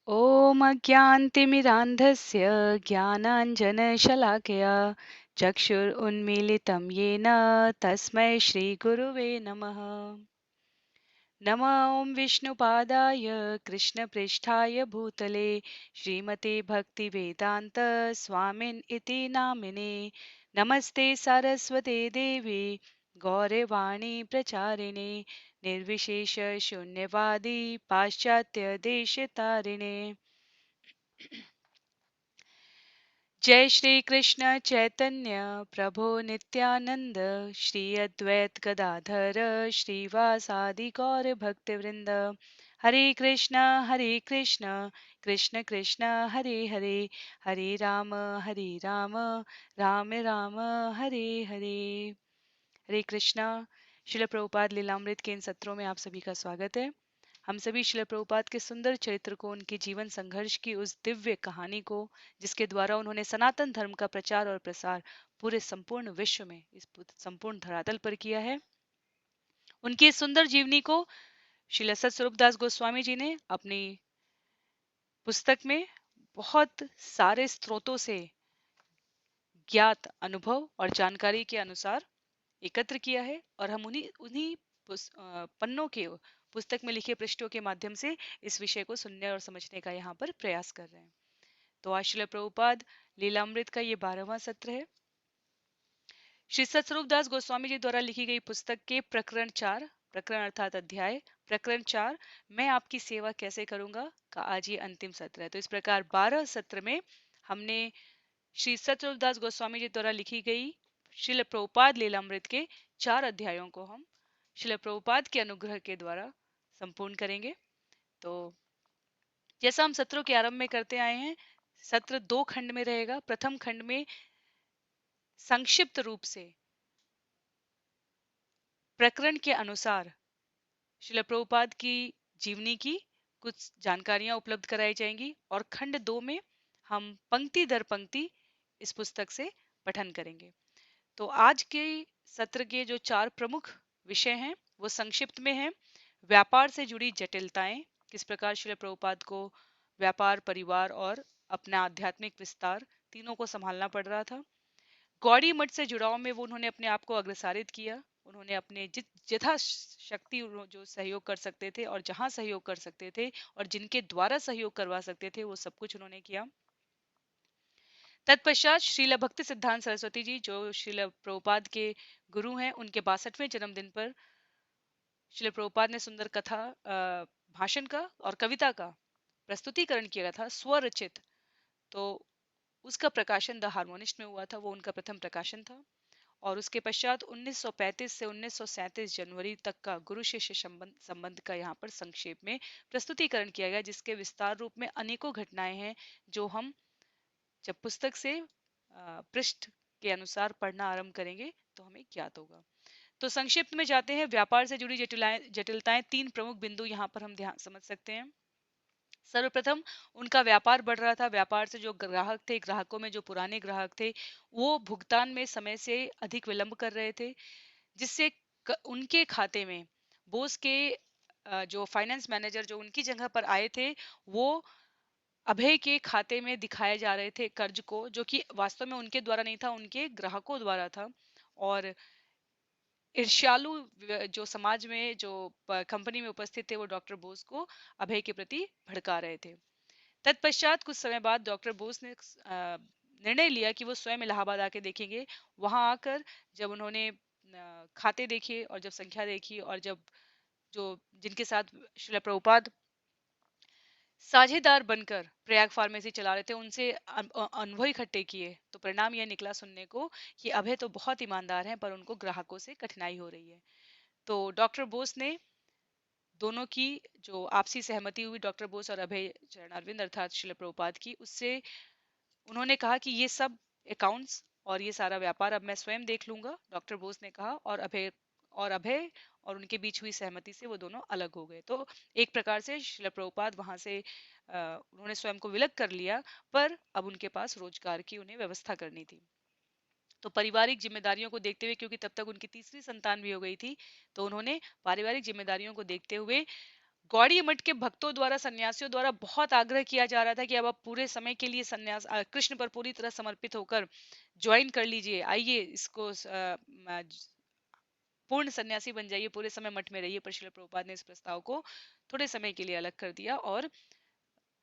ॐ अज्ञानतिमिरान्धस्य ज्ञानाञ्जनशलाकया चक्षुरुन्मीलितं येन तस्मै श्रीगुरुवे नमः। नमो ॐ विष्णुपादाय कृष्णपृष्ठाय भूतले श्रीमते भक्तिवेदान्त स्वामिन् इति नामिने नमस्ते सरस्वते देवी गौरवाणी प्रचारिणे निर्विशेष शून्यवादी पाश्चात्य देशतारिणे। जय श्री कृष्ण चैतन्य प्रभु नित्यानंद श्री अद्वैत गदाधर श्रीवासादि गौर भक्तवृंद। हरे कृष्ण कृष्ण कृष्ण हरे हरे, हरे राम राम राम हरे हरे। हरे कृष्णा। श्रील प्रभुपाद लीलामृत के इन सत्रों में आप सभी का स्वागत है। हम सभी श्रील प्रभुपाद के सुंदर चरित्र को, उनके जीवन संघर्ष की उस दिव्य कहानी को, जिसके द्वारा उन्होंने सनातन धर्म का प्रचार और प्रसार पूरे संपूर्ण विश्व में, इस संपूर्ण धरातल पर किया है, उनकी इस सुंदर जीवनी को श्रील सतस्वरूपदास गोस्वामी जी ने अपनी पुस्तक में बहुत सारे स्रोतों से ज्ञात अनुभव और जानकारी के अनुसार एकत्र किया है, और हम उन्हीं उन्हीं पन्नों के पुस्तक में लिखे पृष्ठों के माध्यम से इस विषय को सुनने और समझने का यहाँ पर प्रयास कर रहे हैं। तो आज श्रील प्रभुपाद लीलामृत का ये 12वां सत्र है। श्री सतस्वरूपदास गोस्वामी जी द्वारा लिखी गई पुस्तक के प्रकरण 4, प्रकरण अर्थात अध्याय प्रकरण 4, मैं आपकी सेवा कैसे करूंगा का आज ये अंतिम सत्र है। तो इस प्रकार 12 सत्र में हमने श्री सतस्वरूपदास गोस्वामी जी द्वारा लिखी गई श्रील प्रभुपाद लीलामृत के 4 अध्यायों को हम श्रील प्रभुपाद के अनुग्रह के द्वारा संपूर्ण करेंगे। तो जैसा हम सत्रों के आरंभ में करते आए हैं, सत्र 2 खंड में रहेगा। प्रथम खंड में संक्षिप्त रूप से प्रकरण के अनुसार श्रील प्रभुपाद की जीवनी की कुछ जानकारियां उपलब्ध कराई जाएंगी, और खंड 2 में हम पंक्ति दर पंक्ति इस पुस्तक से पठन करेंगे। तो आज के सत्र के जो 4 प्रमुख विषय हैं वो संक्षिप्त में हैं। व्यापार से जुड़ी जटिलताएं, किस प्रकार श्रील प्रभुपाद को व्यापार, परिवार और अपना आध्यात्मिक विस्तार तीनों को संभालना पड़ रहा था। गौड़ी मठ से जुड़ाव में वो उन्होंने अपने आप को अग्रसारित किया। उन्होंने अपने यथा शक्ति जो सहयोग कर सकते थे और जहां सहयोग कर सकते थे और जिनके द्वारा सहयोग करवा सकते थे वो सब कुछ उन्होंने किया। तत्पश्चात श्रील भक्ति सिद्धांत सरस्वती जी, जो श्रील प्रभुपाद के गुरु हैं, उनके 62वें जन्मदिन पर श्रील प्रभुपाद ने सुंदर कथा, भाषण का और कविता का प्रस्तुतिकरण किया था, स्वरचित। तो उसका प्रकाशन द हार्मोनिस्ट में हुआ था, वो उनका प्रथम प्रकाशन था। और उसके पश्चात 1935 से 1937 जनवरी तक का गुरु शिष्य संबंध का यहाँ पर संक्षेप में प्रस्तुतिकरण किया गया, जिसके विस्तार रूप में अनेकों घटनाएं हैं जो हम जब पुस्तक से पृष्ठ के अनुसार पढ़ना आरंभ करेंगे तो हमें ज्ञात होगा। तो संक्षिप्त में जाते हैं। व्यापार से जुड़ी जटिलताएं 3 प्रमुख बिंदु यहाँ पर हम ध्यान समझ सकते हैं। सर्वप्रथम उनका व्यापार बढ़ रहा था। व्यापार से जो ग्राहक थे, ग्राहकों में जो पुराने ग्राहक थे, वो भुगतान में समय से अधिक विलंब कर रहे थे, जिससे उनके खाते में बोस के जो फाइनेंस मैनेजर जो उनकी जगह पर आए थे, वो अभय के खाते में दिखाए जा रहे थे कर्ज को, जो कि वास्तव में उनके द्वारा नहीं था, उनके ग्राहकों द्वारा था। और ईर्ष्यालु जो समाज में, जो कंपनी में उपस्थित थे, वो डॉक्टर बोस को अभय के प्रति भड़का रहे थे। तत्पश्चात कुछ समय बाद डॉक्टर बोस ने निर्णय लिया कि वो स्वयं इलाहाबाद आके देखेंगे। वहां आकर जब उन्होंने खाते देखे और जब संख्या देखी और जब जो जिनके साथ श्रील प्रभुपाद साझेदार बनकर प्रयाग फार्मेसी चला रहे थे, उनसे अनुभव इकट्ठे किए, तो परिणाम यह निकला सुनने को कि अभय तो बहुत ईमानदार हैं, पर उनको ग्राहकों से कठिनाई हो रही है। तो डॉक्टर बोस ने दोनों की जो आपसी सहमति हुई, डॉक्टर बोस और अभय चरणारविंद अर्थात श्रील प्रभुपाद की, उससे उन्होंने कहा कि ये सब अकाउंट्स और ये सारा व्यापार अब मैं स्वयं देख लूंगा। डॉक्टर बोस ने कहा, और अभय और उनके बीच हुई सहमति से वो दोनों अलग हो गए। तो एक प्रकार से श्रील प्रभुपाद वहां से उन्होंने स्वयं को विलग कर लिया, पर अब उनके पास रोजगार की उन्हें व्यवस्था करनी थी। तो पारिवारिक जिम्मेदारियों को देखते हुए, क्योंकि तब तक उनकी तीसरी संतान भी हो गई थी, तो उन्होंने पारिवारिक जिम्मेदारियों को देखते हुए गौड़ी मठ के भक्तों द्वारा, सन्यासियों द्वारा बहुत आग्रह किया जा रहा था कि अब आप पूरे समय के लिए सन्यास कृष्ण पर पूरी तरह समर्पित होकर ज्वाइन कर लीजिए, आइए इसको पूर्ण सन्यासी बन जाइए, पूरे समय मठ में रहिए। पर श्रील प्रभुपाद ने इस प्रस्ताव को थोड़े समय के लिए अलग कर दिया और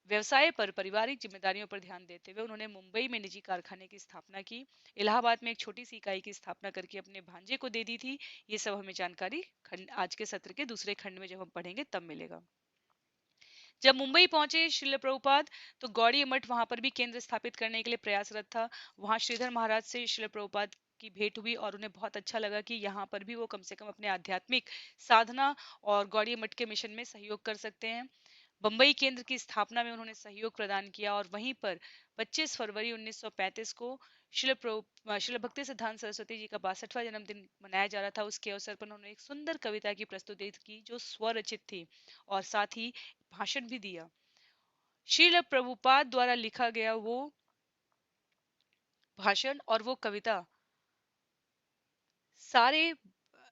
व्यवसाय पर, पारिवारिक जिम्मेदारियों पर ध्यान देते हुए उन्होंने मुंबई में निजी कारखाने की स्थापना की, इलाहाबाद में एक छोटी सी इकाई की स्थापना करके अपने भांजे को दे दी थी। ये सब हमें जानकारी आज के सत्र के दूसरे खंड में जब हम पढ़ेंगे तब मिलेगा। जब मुंबई पहुंचे श्रील प्रभुपाद, तो गौड़ी मठ वहां पर भी केंद्र स्थापित करने के लिए प्रयासरत था। वहां श्रीधर महाराज से श्रील प्रभुपाद की भेंट हुई और उन्हें बहुत अच्छा लगा कि यहाँ पर भी वो कम से कम अपने आध्यात्मिक साधना और गौड़ी मठ के मिशन में सहयोग कर सकते हैं। बम्बई केंद्र की स्थापना में उन्होंने सहयोग प्रदान किया और वहीं पर 25 फरवरी 1935 को शिल भक्ति सिद्धांत सरस्वती जी का 62वां जन्मदिन मनाया जा रहा था। उसके अवसर पर उन्होंने एक सुंदर कविता की प्रस्तुति की जो स्वरचित थी और साथ ही भाषण भी दिया। श्रील प्रभुपाद द्वारा लिखा गया वो भाषण और वो कविता सारे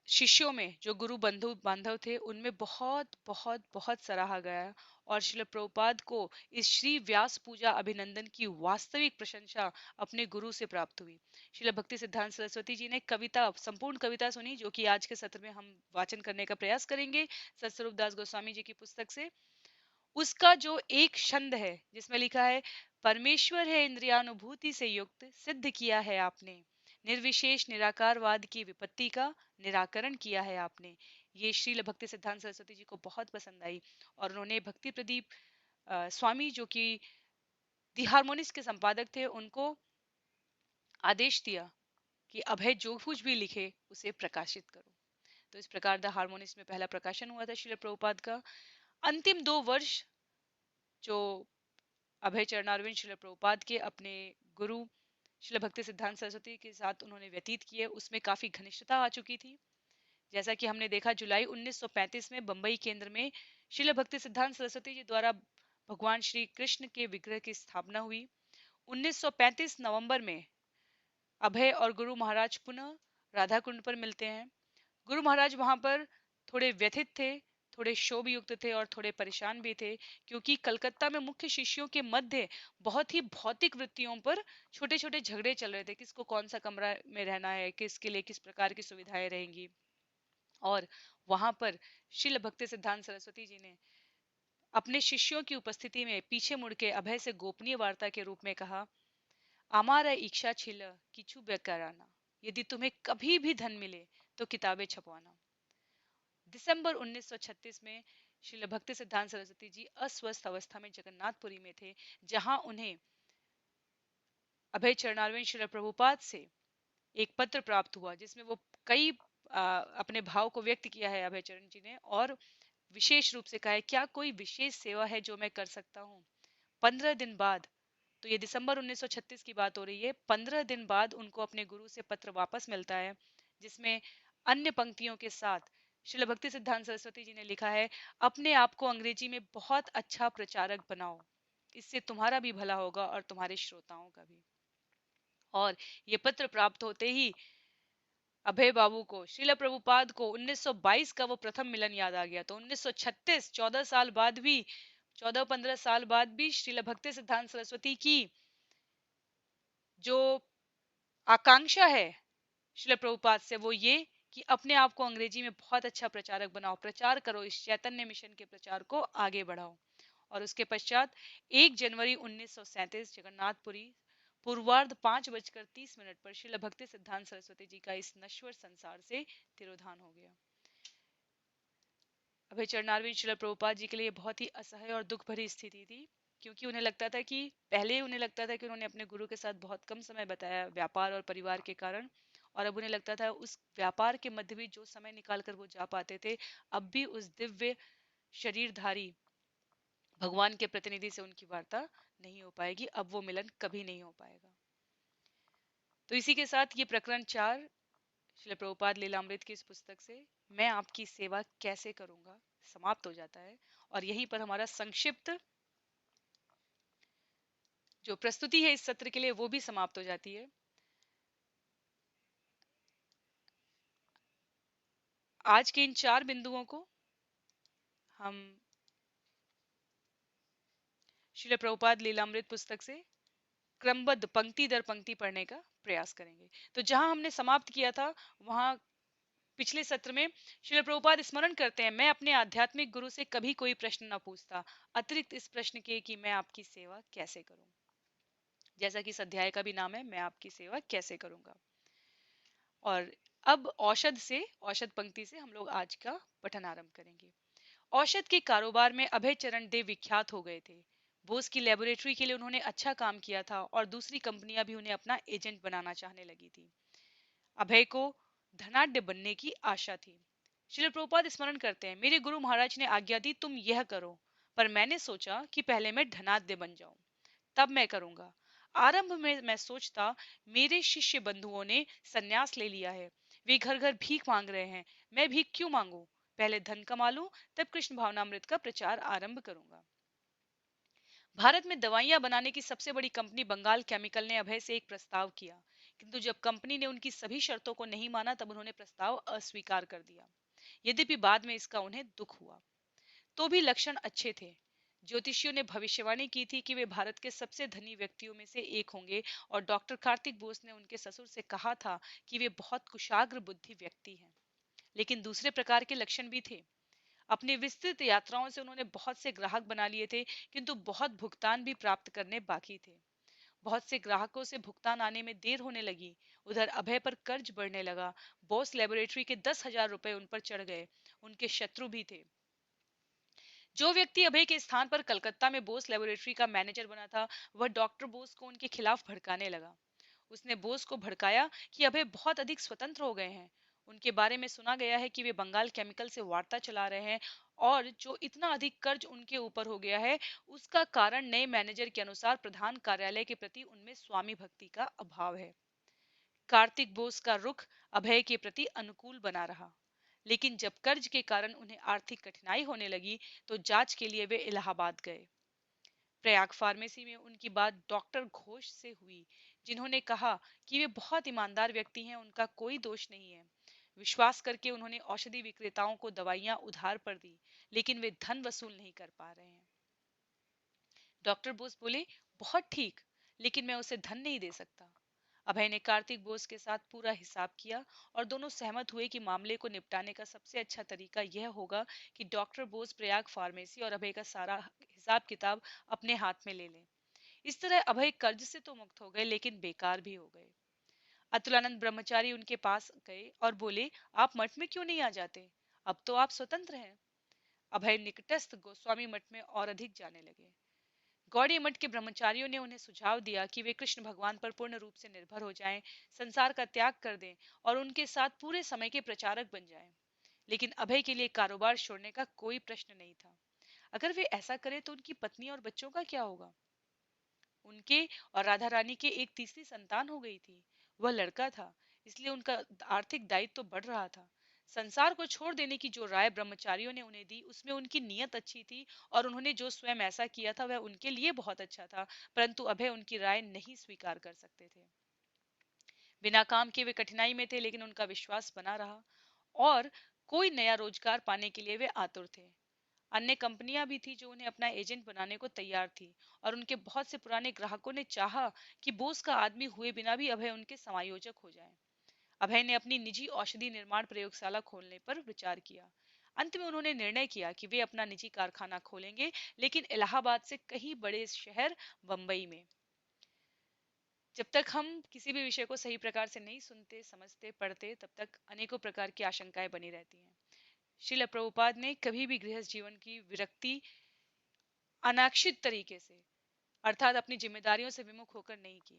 शिष्यों में, जो गुरु बंधु बांधव थे, उनमें बहुत बहुत बहुत सराहा गया और श्रील प्रभुपाद को इस श्री व्यास पूजा अभिनंदन की वास्तविक प्रशंसा अपने गुरु से प्राप्त हुई। श्रील भक्ति सिद्धांत सरस्वती जी ने कविता, संपूर्ण कविता सुनी, जो कि आज के सत्र में हम वाचन करने का प्रयास करेंगे सतस्वरूप दास गोस्वामी जी की पुस्तक से। उसका जो एक छंद है जिसमें लिखा है, परमेश्वर है इंद्रियानुभूति से युक्त, सिद्ध किया है आपने, निर्विशेष निराकारवाद की विपत्ति का निराकरण किया है आपने। ये श्रील भक्ति सिद्धांत सरस्वती जी को बहुत पसंद आई और उन्होंने भक्ति प्रदीप स्वामी, जो कि दी हार्मोनिस्ट के संपादक थे, उनको आदेश दिया कि अभय जो कुछ भी लिखे उसे प्रकाशित करो। तो इस प्रकार द हार्मोनिस्ट में पहला प्रकाशन हुआ था श्रील प्रभुपाद का। अंतिम 2 वर्ष जो अभय चरणारविंद श्रील प्रभुपाद के अपने गुरु श्रील भक्ति सिद्धांत सरस्वती के साथ उन्होंने व्यतीत किए, उसमें काफी घनिष्ठता आ चुकी थी। जैसा कि हमने देखा, जुलाई 1935 में बंबई केंद्र में श्रील भक्ति सिद्धांत सरस्वती जी द्वारा भगवान श्री कृष्ण के विग्रह की स्थापना हुई। 1935 नवंबर में अभय और गुरु महाराज पुनः राधा कुंड पर मिलते हैं। गुरु महाराज वहां पर थोड़े व्यथित थे, थोड़े शोभ युक्त थे और थोड़े परेशान भी थे, क्योंकि कलकत्ता में मुख्य शिष्यों के मध्य बहुत ही भौतिक वृत्तियों पर छोटे छोटे झगड़े चल रहे थे। किसको कौन सा कमरा में रहना है, किसके लिए किस प्रकार की सुविधाएं रहेंगी। और वहां पर श्रील भक्ति सिद्धांत सरस्वती जी ने अपने शिष्यों की उपस्थिति में पीछे मुड़ के अभय से गोपनीय वार्ता के रूप में कहा, आमारा इच्छा छिल किछु बेकाराना, यदि तुम्हें कभी भी धन मिले तो किताबें छपवाना। दिसंबर 1936 में श्रील भक्ति सिद्धांत सरस्वती जी अस्वस्थ अवस्था में जगन्नाथपुरी में थे, जहां उन्हें अभय चरणारविंद श्रील प्रभुपाद से एक पत्र प्राप्त हुआ, जिसमें वो कई अपने भाव को व्यक्त किया है अभय चरण जी ने, और विशेष रूप से कहा है, क्या कोई विशेष सेवा है जो मैं कर सकता हूँ। 15 दिन बाद, तो ये दिसंबर 1936 की बात हो रही है, 15 दिन बाद उनको अपने गुरु से पत्र वापस मिलता है, जिसमें अन्य पंक्तियों के साथ श्रील भक्ति सिद्धांत सरस्वती जी ने लिखा है, अपने आप को अंग्रेजी में बहुत अच्छा प्रचारक बनाओ, इससे तुम्हारा भी भला होगा और तुम्हारे श्रोताओं का भी। और ये पत्र प्राप्त होते ही अभय बाबू को, श्रील प्रभुपाद को 1922 का वो प्रथम मिलन याद आ गया। तो 1936, 14 साल बाद भी, 14-15 साल बाद भी श्रील भक्ति सिद्धांत सरस्वती की जो आकांक्षा है श्रील प्रभुपाद से, वो ये कि अपने आप को अंग्रेजी में बहुत अच्छा प्रचारक बनाओ, प्रचार करो, इस चैतन्य मिशन के प्रचार को आगे बढ़ाओ। और उसके पश्चात 1 जनवरी 1937 जगन्नाथपुरी पूर्वार्ध 5:30 पर श्रील भक्ति सिद्धांत सरस्वती जी का इस नश्वर संसार से तिरोधान हो गया। अभय चरणारविंद श्रील प्रभुपाद जी के लिए बहुत ही असह्य और दुख भरी स्थिति थी, क्योंकि उन्हें लगता था कि पहले उन्हें लगता था कि उन्होंने अपने गुरु के साथ बहुत कम समय बताया व्यापार और परिवार के कारण, और अब उन्हें लगता था उस व्यापार के मध्य भी जो समय निकाल कर वो जा पाते थे, अब भी उस दिव्य शरीरधारी भगवान के प्रतिनिधि से उनकी वार्ता नहीं हो पाएगी, अब वो मिलन कभी नहीं हो पाएगा। तो इसी के साथ ये प्रकरण 4 श्रील प्रभुपाद लीलामृत की इस पुस्तक से, मैं आपकी सेवा कैसे करूंगा, समाप्त हो जाता है। और यहीं पर हमारा संक्षिप्त जो प्रस्तुति है इस सत्र के लिए वो भी समाप्त हो जाती है। आज के इन 4 बिंदुओं को हम श्रील प्रभुपाद लीलामृत पुस्तक से क्रमबद्ध पंक्ति दर पंक्ति पढ़ने का प्रयास करेंगे। तो जहां हमने समाप्त किया था वहां पिछले सत्र में श्रील प्रभुपाद स्मरण करते हैं, मैं अपने आध्यात्मिक गुरु से कभी कोई प्रश्न न पूछता अतिरिक्त इस प्रश्न के कि मैं आपकी सेवा कैसे करूं। जैसा कि इस अध्याय का भी नाम है, मैं आपकी सेवा कैसे करूंगा। और अब औषध पंक्ति से हम लोग आज का पठन आरंभ करेंगे। औषध के कारोबार में अभय चरण देव विख्यात हो गए थे। बोस की लेबोरेटरी के लिए उन्होंने अच्छा काम किया था और दूसरी कंपनियां भी उन्हें अपना एजेंट बनाना चाहने लगी थी। अभय को धनाढ्य बनने की आशा थी। श्रील प्रभुपाद स्मरण करते हैं, मेरे गुरु महाराज ने आज्ञा दी तुम यह करो, पर मैंने सोचा कि पहले मैं धनाढ्य बन जाऊं, तब मैं करूंगा। आरंभ में मैं सोचता मेरे शिष्य बंधुओं ने सन्यास ले लिया है, वे घर घर भीख मांग रहे हैं, मैं भीख क्यों मांगू, पहले धन कमा लूं, तब कृष्ण भावनामृत का प्रचार आरंभ करूंगा। भारत में दवाइयां बनाने की सबसे बड़ी कंपनी बंगाल केमिकल ने अभय से एक प्रस्ताव किया, किंतु जब कंपनी ने उनकी सभी शर्तों को नहीं माना तब उन्होंने प्रस्ताव अस्वीकार कर दिया। यद्यपि बाद में इसका उन्हें दुख हुआ, तो भी लक्षण अच्छे थे। ज्योतिषियों ने भविष्यवाणी की थी कि वे भारत के सबसे धनी व्यक्तियों में से एक होंगे और डॉक्टर कार्तिक बोस ने उनके ससुर से कहा था कि वे बहुत कुशाग्र बुद्धि व्यक्ति हैं। लेकिन दूसरे प्रकार के लक्षण भी थे। अपनी विस्तृत यात्राओं से उन्होंने बहुत से ग्राहक बना लिए थे, किंतु बहुत भुगतान भी प्राप्त करने बाकी थे। बहुत से ग्राहकों से भुगतान आने में देर होने लगी। उधर अभय पर कर्ज बढ़ने लगा। बोस लेबोरेटरी के 10,000 रुपए उन पर चढ़ गए। उनके शत्रु भी थे। जो व्यक्ति अभय के स्थान पर कलकत्ता में बोस लेबोरेटरी का मैनेजर बना था, वह डॉक्टर बोस को उनके खिलाफ भड़काने लगा। उसने बोस को भड़काया कि अभय बहुत अधिक स्वतंत्र हो गए हैं। उनके बारे में सुना गया है कि वे बंगाल केमिकल से वार्ता चला रहे हैं और जो इतना अधिक कर्ज उनके ऊपर हो गया है उसका कारण नए मैनेजर के अनुसार प्रधान कार्यालय के प्रति उनमें स्वामी भक्ति का अभाव है। कार्तिक बोस का रुख अभय के प्रति अनुकूल बना रहा, लेकिन जब कर्ज के कारण उन्हें आर्थिक कठिनाई होने लगी तो जांच के लिए वे इलाहाबाद गए। प्रयाग फार्मेसी में उनकी बात डॉक्टर घोष से हुई, जिन्होंने कहा कि वे बहुत ईमानदार व्यक्ति हैं, उनका कोई दोष नहीं है। विश्वास करके उन्होंने औषधि विक्रेताओं को दवाइयां उधार पर दी, लेकिन वे धन वसूल नहीं कर पा रहे हैं। डॉक्टर बोस बोले, बहुत ठीक, लेकिन मैं उसे धन नहीं दे सकता। अभय ने कार्तिक बोस के साथ पूरा हिसाब किया और दोनों सहमत हुए कि मामले को निपटाने का सबसे अच्छा तरीका यह होगा कि डॉक्टर बोस प्रयाग फार्मेसी और अभय का सारा हिसाब किताब अपने हाथ में ले लें। इस तरह अभय कर्ज से तो मुक्त हो गए, लेकिन बेकार भी हो गए। अतुलानंद ब्रह्मचारी उनके पास गए और बोले, आप मठ में क्यों नहीं आ जाते, अब तो आप स्वतंत्र हैं। अभय निकटस्थ गोस्वामी मठ में और अधिक जाने लगे। गौड़ी मठ के ब्रह्मचारियों ने उन्हें सुझाव दिया कि वे कृष्ण भगवान पर पूर्ण रूप से निर्भर हो जाएं, संसार का त्याग कर दें और उनके साथ पूरे समय के प्रचारक बन जाएं। लेकिन अभय के लिए कारोबार छोड़ने का कोई प्रश्न नहीं था। अगर वे ऐसा करें तो उनकी पत्नी और बच्चों का क्या होगा। उनके और राधा रानी के एक तीसरी संतान हो गई थी। वह लड़का था, इसलिए उनका आर्थिक दायित्व तो बढ़ रहा था। संसार को छोड़ देने की जो राय ब्रह्मचारियों ने उन्हें दी उसमें उनकी नीयत अच्छी थी और उन्होंने जो स्वयं ऐसा किया था वह उनके लिए बहुत अच्छा था, परंतु अभय उनकी राय नहीं स्वीकार कर सकते थे। बिना काम के वे कठिनाई में थे, लेकिन उनका विश्वास बना रहा और कोई नया रोजगार पाने के लिए वे आतुर थे। अन्य कंपनियां भी थी जो उन्हें अपना एजेंट बनाने को तैयार थी और उनके बहुत से पुराने ग्राहकों ने चाहा कि बोस का आदमी हुए बिना भी अभय उनके समायोजक हो जाएं। अभय ने अपनी निजी औषधि निर्माण प्रयोगशाला खोलने पर विचार किया। अंत में उन्होंने निर्णय किया कि वे अपना निजी कारखाना खोलेंगे, लेकिन इलाहाबाद से कहीं बड़े शहर बंबई में। जब तक हम किसी भी विषय को सही प्रकार से नहीं सुनते, समझते, पढ़ते, तब तक अनेकों प्रकार की आशंकाएं बनी रहती हैं। श्रील प्रभुपाद ने कभी भी गृहस्थ जीवन की विरक्ति अनाक्षित तरीके से अर्थात अपनी जिम्मेदारियों से विमुख होकर नहीं की।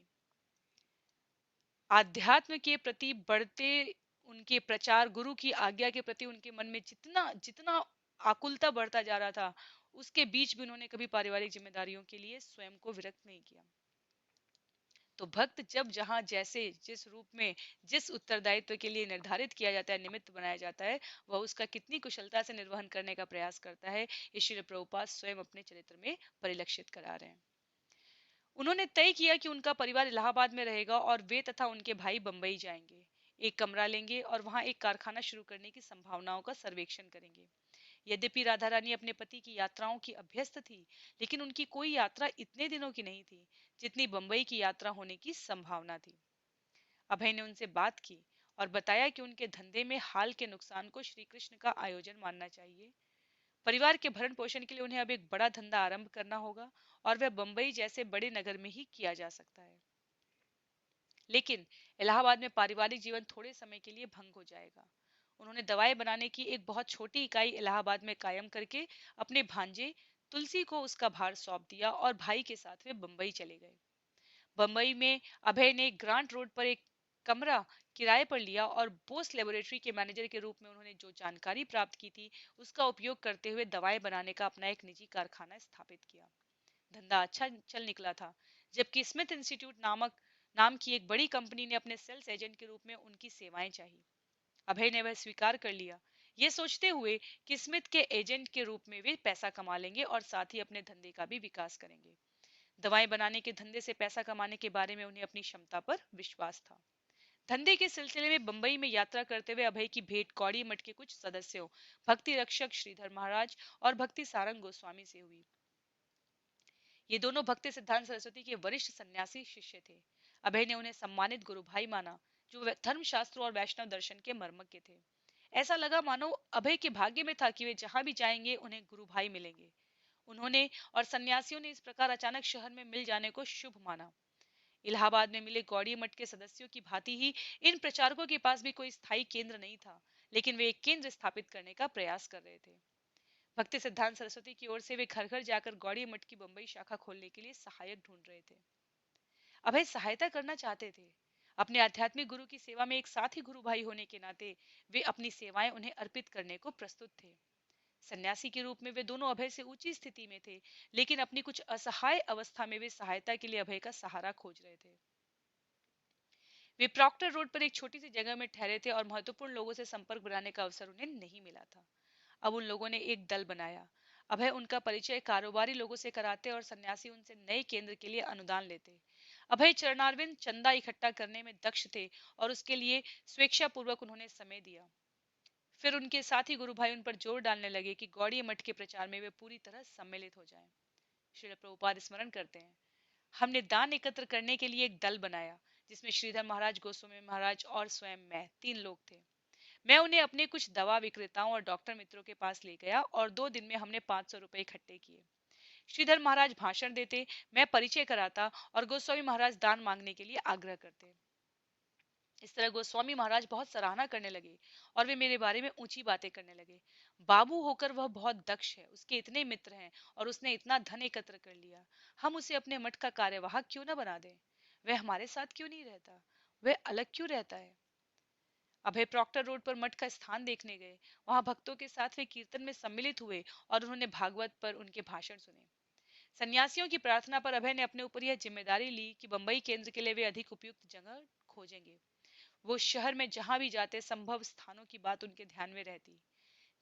आध्यात्म के प्रति बढ़ते उनके प्रचार, गुरु की आज्ञा के प्रति उनके मन में जितना जितना आकुलता बढ़ता जा रहा था, उसके बीच भी उन्होंने कभी पारिवारिक जिम्मेदारियों के लिए स्वयं को विरक्त नहीं किया। तो भक्त जब जहां जैसे जिस रूप में जिस उत्तरदायित्व के लिए निर्धारित किया जाता है, निमित्त बनाया जाता है, वह उसका कितनी कुशलता से निर्वहन करने का प्रयास करता है, ये श्रील प्रभुपाद स्वयं अपने चरित्र में परिलक्षित करा रहे हैं। उन्होंने तय किया कि उनका परिवार इलाहाबाद में रहेगा और वे तथा उनके भाई बंबई जाएंगे, एक कमरा लेंगे और वहां एक कारखाना शुरू करने की संभावनाओं का सर्वेक्षण करेंगे। यद्यपि राधा रानी अपने पति की यात्राओं की अभ्यस्त थी, लेकिन उनकी कोई यात्रा इतने दिनों की नहीं थी जितनी बंबई की यात्रा होने की संभावना थी। अभय ने उनसे बात की और बताया कि उनके धंधे में हाल के नुकसान को श्री कृष्ण का आयोजन मानना चाहिए। परिवार के भरण पोषण के लिए उन्हें अब एक बड़ा धंधा आरंभ करना होगा और वह बंबई जैसे बड़े नगर में ही किया जा सकता है। लेकिन इलाहाबाद में पारिवारिक जीवन थोड़े समय के लिए भंग हो जाएगा। उन्होंने दवाई बनाने की एक बहुत छोटी इकाई इलाहाबाद में कायम करके अपने भांजे तुलसी को उसका भार सौंप दिया और भाई के साथ वे बंबई चले गए। बंबई में अभय ने ग्रांट रोड पर एक कमरा किराए पर लिया और बोस लेबोरेटरी के मैनेजर के रूप में उन्होंने जो जानकारी प्राप्त की थी उसका उपयोग करते हुए दवाएं बनाने का अपना एक निजी कारखाना स्थापित किया। धंधा अच्छा चल निकला था, जबकि स्मिथ इंस्टीट्यूट नामक नाम की एक बड़ी कंपनी ने अपने सेल्स एजेंट के रूप में उनकी सेवाएं चाही। अभय ने वह स्वीकार कर लिया, ये सोचते हुए कि स्मिथ के एजेंट के रूप में वे पैसा कमा लेंगे और साथ ही अपने धंधे का भी विकास करेंगे। दवाएं बनाने के धंधे से पैसा कमाने के बारे में उन्हें अपनी क्षमता पर विश्वास था। धंधे के सिलसिले में बंबई में यात्रा करते हुए अभय की भेंट कौड़ी मठ के कुछ सदस्यों भक्ति रक्षक श्रीधर महाराज और भक्ति सारंग गोस्वामी से हुई। ये दोनों भक्ति सिद्धांत सरस्वती के वरिष्ठ सन्यासी शिष्य थे। अभय ने उन्हें सम्मानित गुरु भाई माना, जो धर्म शास्त्रों और वैष्णव दर्शन के मर्मज्ञ थे। ऐसा लगा मानो अभय के भाग्य में था कि वे जहां भी जाएंगे उन्हें गुरु भाई मिलेंगे। उन्होंने और सन्यासियों ने इस प्रकार अचानक शहर में मिल जाने को शुभ माना। इलाहाबाद में मिले गौड़ी मठ के सदस्यों की भांति ही इन प्रचारकों के पास भी कोई स्थायी केंद्र नहीं था, लेकिन वे एक केंद्र स्थापित करने का प्रयास कर रहे थे। भक्ति सिद्धांत सरस्वती की ओर से वे घर घर जाकर गौड़ी मठ की बंबई शाखा खोलने के लिए सहायक ढूंढ रहे थे। अभय सहायता करना चाहते थे। अपने आध्यात्मिक गुरु की सेवा में एक साथी गुरु भाई होने के नाते वे अपनी सेवाएं उन्हें अर्पित करने को प्रस्तुत थे। सन्यासी के रूप में वे दोनों अभय से ऊंची स्थिति में थे, लेकिन अपनी कुछ असहाय अवस्था में वे सहायता के लिए अभय का सहारा खोज रहे थे। वे प्रॉक्टर रोड पर एक छोटी सी जगह में ठहरे थे और महत्वपूर्ण लोगों से संपर्क बनाने का अवसर उन्हें नहीं मिला था। अब उन लोगों ने एक दल बनाया। अभय उनका परिचय कारोबारी लोगों से कराते और सन्यासी उनसे नए केंद्र के लिए अनुदान लेते। अभय चरणारविंद चंदा इकट्ठा करने में दक्ष थे और उसके लिए स्वेच्छा पूर्वक उन्होंने समय दिया। फिर उनके साथी गुरु भाई उन पर जोर डालने लगे कि गौड़ीय मठ के प्रचार में वे पूरी तरह सम्मिलित हो जाएं। श्रील प्रभुपाद स्मरण करते हैं, हमने दान एकत्र करने के लिए एक दल बनाया, जिसमें श्रीधर महाराज, गोस्वामी महाराज और स्वयं मैं 3 लोग थे। मैं उन्हें अपने कुछ दवा विक्रेताओं और डॉक्टर मित्रों के पास ले गया और 2 दिन में हमने 500 रुपए इकट्ठे किए। श्रीधर महाराज भाषण देते, मैं परिचय कराता और गोस्वामी महाराज दान मांगने के लिए आग्रह करते। इस तरह गोस्वामी महाराज बहुत सराहना करने लगे और वे मेरे बारे में ऊंची बातें करने लगे। बाबू होकर वह बहुत दक्ष है, उसके इतने मित्र हैं और उसने इतना धन एकत्र कर लिया। हम उसे अपने मठ का कार्यवाहक क्यों न बना दें? वह हमारे साथ क्यों नहीं रहता? वह अलग क्यों रहता है? अभय प्रॉक्टर रोड पर मठ का स्थान देखने गए। वहां भक्तों के साथ वे कीर्तन में सम्मिलित हुए और उन्होंने भागवत पर उनके भाषण सुने। सन्यासियों की प्रार्थना पर अभय ने अपने ऊपर यह जिम्मेदारी ली कि बंबई केंद्र के लिए वे अधिक उपयुक्त जगह खोजेंगे। वो शहर में जहां भी जाते संभव स्थानों की बात उनके ध्यान में रहती।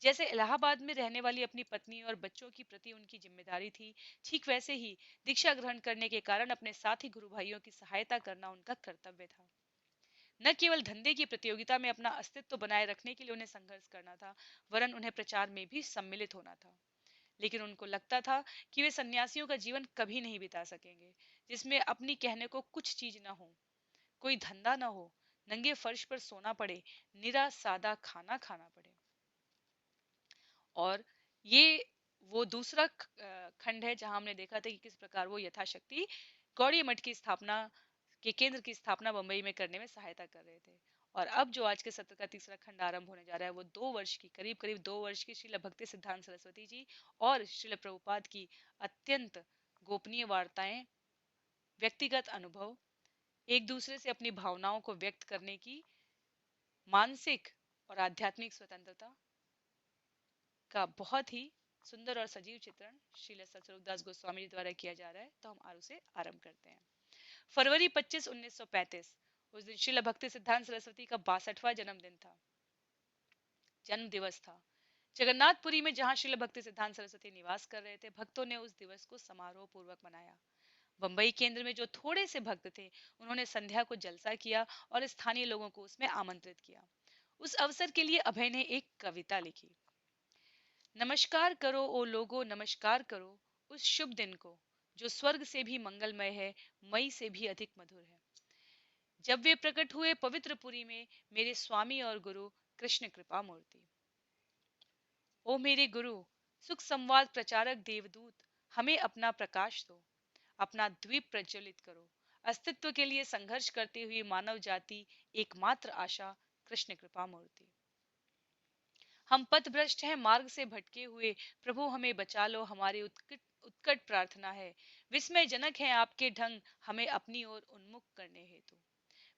जैसे इलाहाबाद में रहने वाली अपनी पत्नी और बच्चों की प्रति उनकी जिम्मेदारी थी, ठीक वैसे ही दीक्षा ग्रहण करने के कारण अपने साथी गुरु भाइयों की सहायता करना उनका कर्तव्य था। न केवल धंधे की प्रतियोगिता में अपना अस्तित्व बनाए रखने के लिए उन्हें संघर्ष करना था, वरन उन्हें प्रचार में भी सम्मिलित होना था। लेकिन उनको लगता था कि वे सन्यासियों का जीवन कभी नहीं बिता सकेंगे, जिसमें अपनी कहने को कुछ चीज न हो, कोई धंधा न हो, नंगे फर्श पर सोना पड़े, निरा सादा खाना खाना पड़े। और ये वो दूसरा खंड है जहां हमने देखा था कि किस प्रकार वो यथाशक्ति गौड़ी मठ की स्थापना के केंद्र की स्थापना बंबई में करने में सहायता कर रहे थे। और अब जो आज के सत्र का तीसरा खंड आरंभ होने जा रहा है वो 2 वर्ष की करीब करीब 2 वर्ष की श्रील भक्ति सिद्धांत सरस्वती जी और श्रील प्रभुपाद की अत्यंत गोपनीय वार्ताएं, व्यक्तिगत अनुभव, एक दूसरे से अपनी भावनाओं को व्यक्त करने की मानसिक और आध्यात्मिक स्वतंत्रता का बहुत ही सुंदर और सजीव चित्रण श्रील सतरूपदास गोस्वामी जी द्वारा किया जा रहा है। तो हम आरु से आरंभ करते हैं। फरवरी 25 1935, उस दिन श्रील भक्ति सिद्धांत सरस्वती का 62वां जन्मदिन था, जन्म दिवस था। जगन्नाथपुरी में जहां श्रील भक्ति सिद्धांत सरस्वती निवास कर रहे थे, भक्तों ने उस दिवस को समारोह पूर्वक मनाया। बंबई केंद्र में जो थोड़े से भक्त थे, उन्होंने संध्या को जलसा किया और स्थानीय लोगों को उसमें आमंत्रित किया। उस अवसर के लिए अभय ने एक कविता लिखी। नमस्कार करो ओ लोगो, नमस्कार करो उस शुभ दिन को जो स्वर्ग से भी मंगलमय है, मई से भी अधिक मधुर है। जब वे प्रकट हुए पवित्रपुरी में, मेरे स्वामी और गुरु कृष्ण कृपा मूर्ति। ओ मेरे गुरु, सुख संवाद प्रचारक देवदूत, हमें अपना प्रकाश दो, अपना द्वीप प्रज्वलित करो। अस्तित्व के लिए संघर्ष करती हुई मानव जाति एकमात्र आशा कृष्ण कृपा मूर्ति। हम पथभ्रष्ट हैं, मार्ग से भटके हुए, प्रभु हमें बचा लो, हमारी उत्कट उत्कट प्रार्थना है। विस्मयजनक है आपके ढंग, हमें अपनी ओर उन्मुख करने हेतु।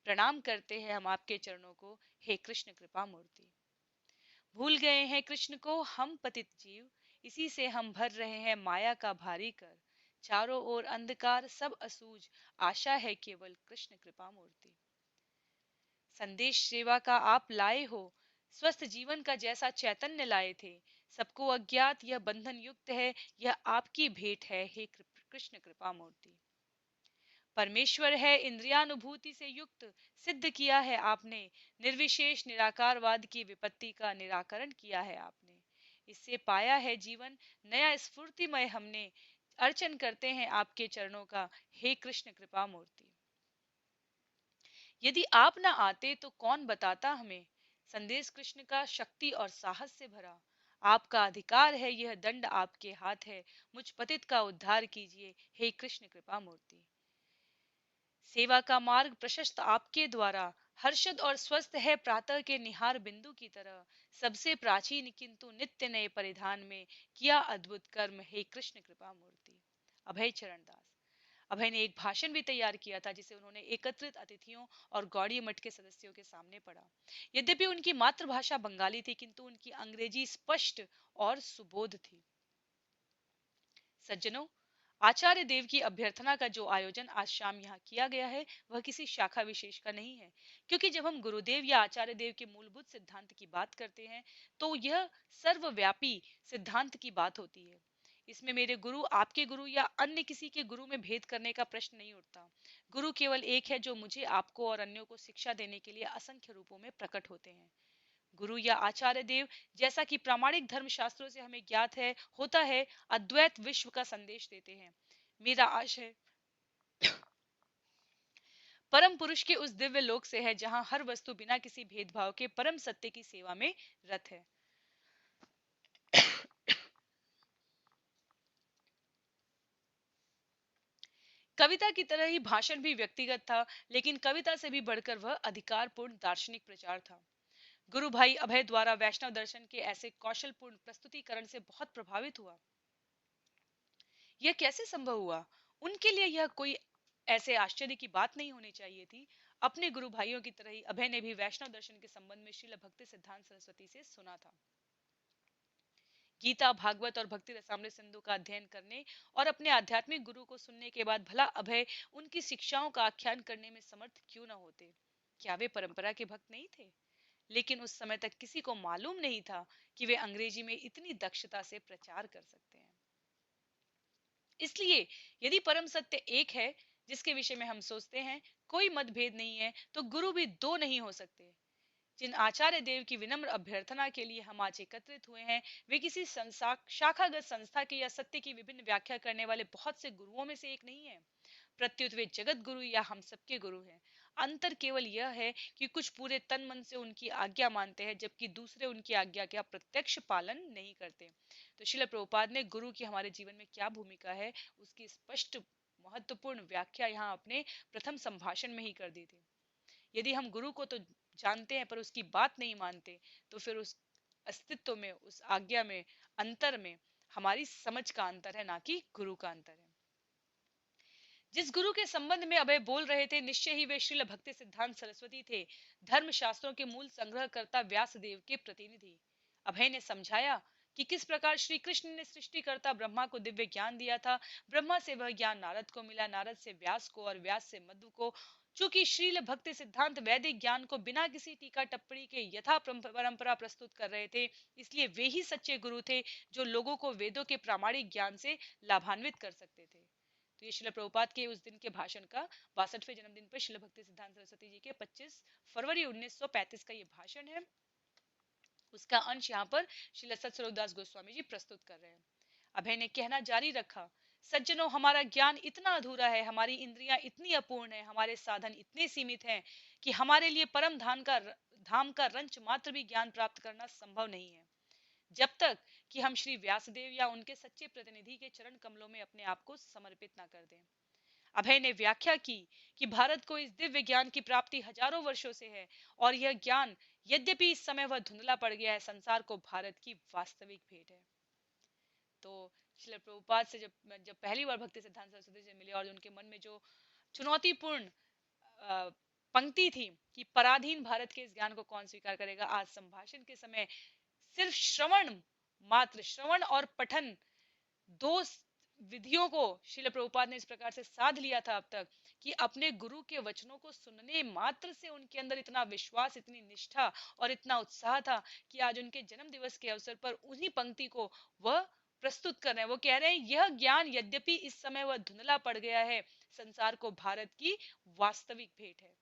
प्रणाम करते हैं हम आपके चरणों को, हे कृष्ण कृपा मूर्ति। भूल गए हैं कृष्ण को हम पतित जीव, इसी से हम भर रहे हैं माया का भारी कर। चारों ओर अंधकार सब असूझ, आशा है केवल कृष्ण कृपा मूर्ति। संदेश सेवा का आप लाए हो, स्वस्थ जीवन का जैसा चैतन्य लाए थे। सबको अज्ञात यह बंधन युक्त है, यह आपकी भेंट है, हे कृष्ण कृपा मूर्ति। परमेश्वर है इंद्रियानुभूति से युक्त, सिद्ध किया है आपने। निर्विशेष निराकारवाद की विपत्ति का निराकरण किया है आपने। इससे पाया है जीवन नया स्फूर्तिमय हमने। अर्चन करते हैं आपके चरणों का, हे कृष्ण कृपा मूर्ति। यदि आप न आते तो कौन बताता हमें, संदेश कृष्ण का शक्ति और साहस से भरा। आपका अधिकार है, यह दंड आपके हाथ है, मुझ पतित का उद्धार कीजिए, हे कृष्ण कृपा मूर्ति। सेवा का मार्ग प्रशस्त आपके द्वारा, हर्षद और स्वस्थ है प्रातः के निहार बिंदु की तरह। सबसे प्राचीन किंतु नित्य नए परिधान में किया अद्भुत कर्म, हे कृष्ण कृपा मूर्ति। अभय चरण दास। अभय ने एक भाषण भी तैयार किया था, जिसे उन्होंने एकत्रित अतिथियों और गौड़ी मठ के सदस्यों के सामने पढ़ा। यद्यपि उनकी मातृभाषा बंगाली थी, किंतु उनकी अंग्रेजी स्पष्ट और सुबोध थी। सज्जनों, आचार्य देव की अभ्यर्थना का जो आयोजन आज शाम यहाँ किया गया है, वह किसी शाखा विशेष का नहीं है। क्योंकि जब हम गुरुदेव या आचार्य देव के मूलभूत सिद्धांत की बात करते हैं, तो यह सर्वव्यापी सिद्धांत की बात होती है। इसमें मेरे गुरु, आपके गुरु या अन्य किसी के गुरु में भेद करने का प्रश्न नहीं उठता। गुरु केवल एक है, जो मुझे, आपको और अन्यों को शिक्षा देने के लिए असंख्य रूपों में प्रकट होते हैं। गुरु या आचार्य देव, जैसा कि प्रामाणिक धर्म शास्त्रों से हमें ज्ञात है, होता है, अद्वैत विश्व का संदेश देते हैं। मेरा आशय परम पुरुष के उस दिव्य लोक से है, जहां हर वस्तु बिना किसी भेदभाव के परम सत्य की सेवा में रत है। कविता की तरह ही भाषण भी व्यक्तिगत था, लेकिन कविता से भी बढ़कर वह अधिकारपूर्ण दार्शनिक प्रचार था। गुरु भाई अभय द्वारा वैष्णव दर्शन के ऐसे कौशलपूर्ण प्रस्तुतिकरण से बहुत प्रभावित हुआ। यह कैसे संभव हुआ? उनके लिए यह कोई ऐसे आश्चर्य की बात नहीं होनी चाहिए थी। अपने गुरु भाइयों की तरह ही अभय ने भी वैष्णव दर्शन के संबंध में श्रील भक्ति सिद्धांत सरस्वती से सुना था। गीता, भागवत और भक्ति रसामृत सिंधु का अध्ययन करने और अपने आध्यात्मिक गुरु को सुनने के बाद भला अभय उनकी शिक्षाओं का आख्यान करने में समर्थ क्यों न होते? क्या वे परंपरा के भक्त नहीं थे? लेकिन उस समय तक किसी को मालूम नहीं था कि वे अंग्रेजी में इतनी दक्षता से प्रचार कर सकते हैं। इसलिए यदि परम सत्य एक है, जिसके विषय में हम सोचते हैं, कोई मतभेद नहीं है, तो गुरु भी दो नहीं हो सकते। जिन आचार्य देव की विनम्र अभ्यर्थना के लिए हम आज एकत्रित हुए हैं, वे किसी शाखागत संस्था के या सत्य की विभिन्न व्याख्या करने वाले बहुत से गुरुओं में से एक नहीं है। प्रत्युत वे जगत गुरु या हम सबके गुरु हैं। अंतर केवल यह है कि कुछ पूरे तन मन से उनकी आज्ञा मानते हैं, जबकि दूसरे उनकी आज्ञा का प्रत्यक्ष पालन नहीं करते। तो श्रील प्रभुपाद ने गुरु की हमारे जीवन में क्या भूमिका है, उसकी स्पष्ट महत्वपूर्ण व्याख्या यहाँ अपने प्रथम संभाषण में ही कर दी थी। यदि हम गुरु को तो जानते हैं, पर उसकी बात नहीं मानते, तो फिर उस अस्तित्व में, उस आज्ञा में, अंतर में हमारी समझ का अंतर है, ना कि गुरु का अंतर है। जिस गुरु के संबंध में अभय बोल रहे थे, निश्चय ही वे श्रील भक्ति सिद्धांत सरस्वती थे, धर्म शास्त्रों के मूल संग्रहकर्ता व्यास देव के प्रतिनिधि। अभय ने समझाया कि किस प्रकार श्री कृष्ण ने सृष्टिकर्ता ब्रह्मा को दिव्य ज्ञान दिया था। ब्रह्मा से वह ज्ञान नारद को मिला, नारद से व्यास को और व्यास से मध्व को। चूंकि श्रील भक्ति सिद्धांत वैदिक ज्ञान को बिना किसी टीका टिप्पणी के यथा परंपरा प्रस्तुत कर रहे थे, इसलिए वे ही सच्चे गुरु थे, जो लोगों को वेदों के प्रामाणिक ज्ञान से लाभान्वित कर सकते थे। तो ये श्रील प्रभुपाद के उस दिन के भाषण का 62वें जन्मदिन पर श्रील भक्ति सिद्धांत सरस्वती जी के 25 फरवरी 1935 का ये भाषण है। उसका अंश यहाँ पर श्रील सत्स्वरूपदास गोस्वामी जी प्रस्तुत कर रहे हैं। अभय ने कहना जारी रखा, सज्जनों, हमारा ज्ञान इतना अधूरा है, हमारी इंद्रियां इतनी अपूर्ण है, हमारे साधन इतने सीमित हैं कि हमारे लिए परम धाम का रंच मात्र भी ज्ञान प्राप्त करना संभव नहीं है, जब तक कि हम श्री व्यासदेव या उनके सच्चे प्रतिनिधि के चरण कमलों में अपने आप को समर्पित ना कर दें। अभय ने व्याख्या की कि भारत को इस दिव्य ज्ञान की प्राप्ति हजारों वर्षों से है, और यह ज्ञान यद्यपि इस समय वह धुंधला पड़ गया है, संसार को भारत की वास्तविक भेंट है। तो श्रील प्रभुपाद से जब जब पहली बार भक्ति सिद्धांत सरस्वती से मिले और उनके मन में जो चुनौतीपूर्ण पंक्ति थी कि पराधीन भारत के इस ज्ञान को कौन स्वीकार करेगा, आज संभाषण के समय सिर्फ श्रवण और पठन, दो विधियों को श्रील प्रभुपाद ने इस प्रकार से साध लिया था अब तक कि अपने गुरु के वचनों को सुनने मात्र से उनके अंदर इतना विश्वास, इतनी निष्ठा और इतना उत्साह था कि आज उनके जन्म दिवस के अवसर पर उन्हीं पंक्ति को वह प्रस्तुत कर रहे हैं। वो कह रहे हैं, यह ज्ञान यद्यपि इस समय वह धुंधला पड़ गया है, संसार को भारत की वास्तविक भेंट है।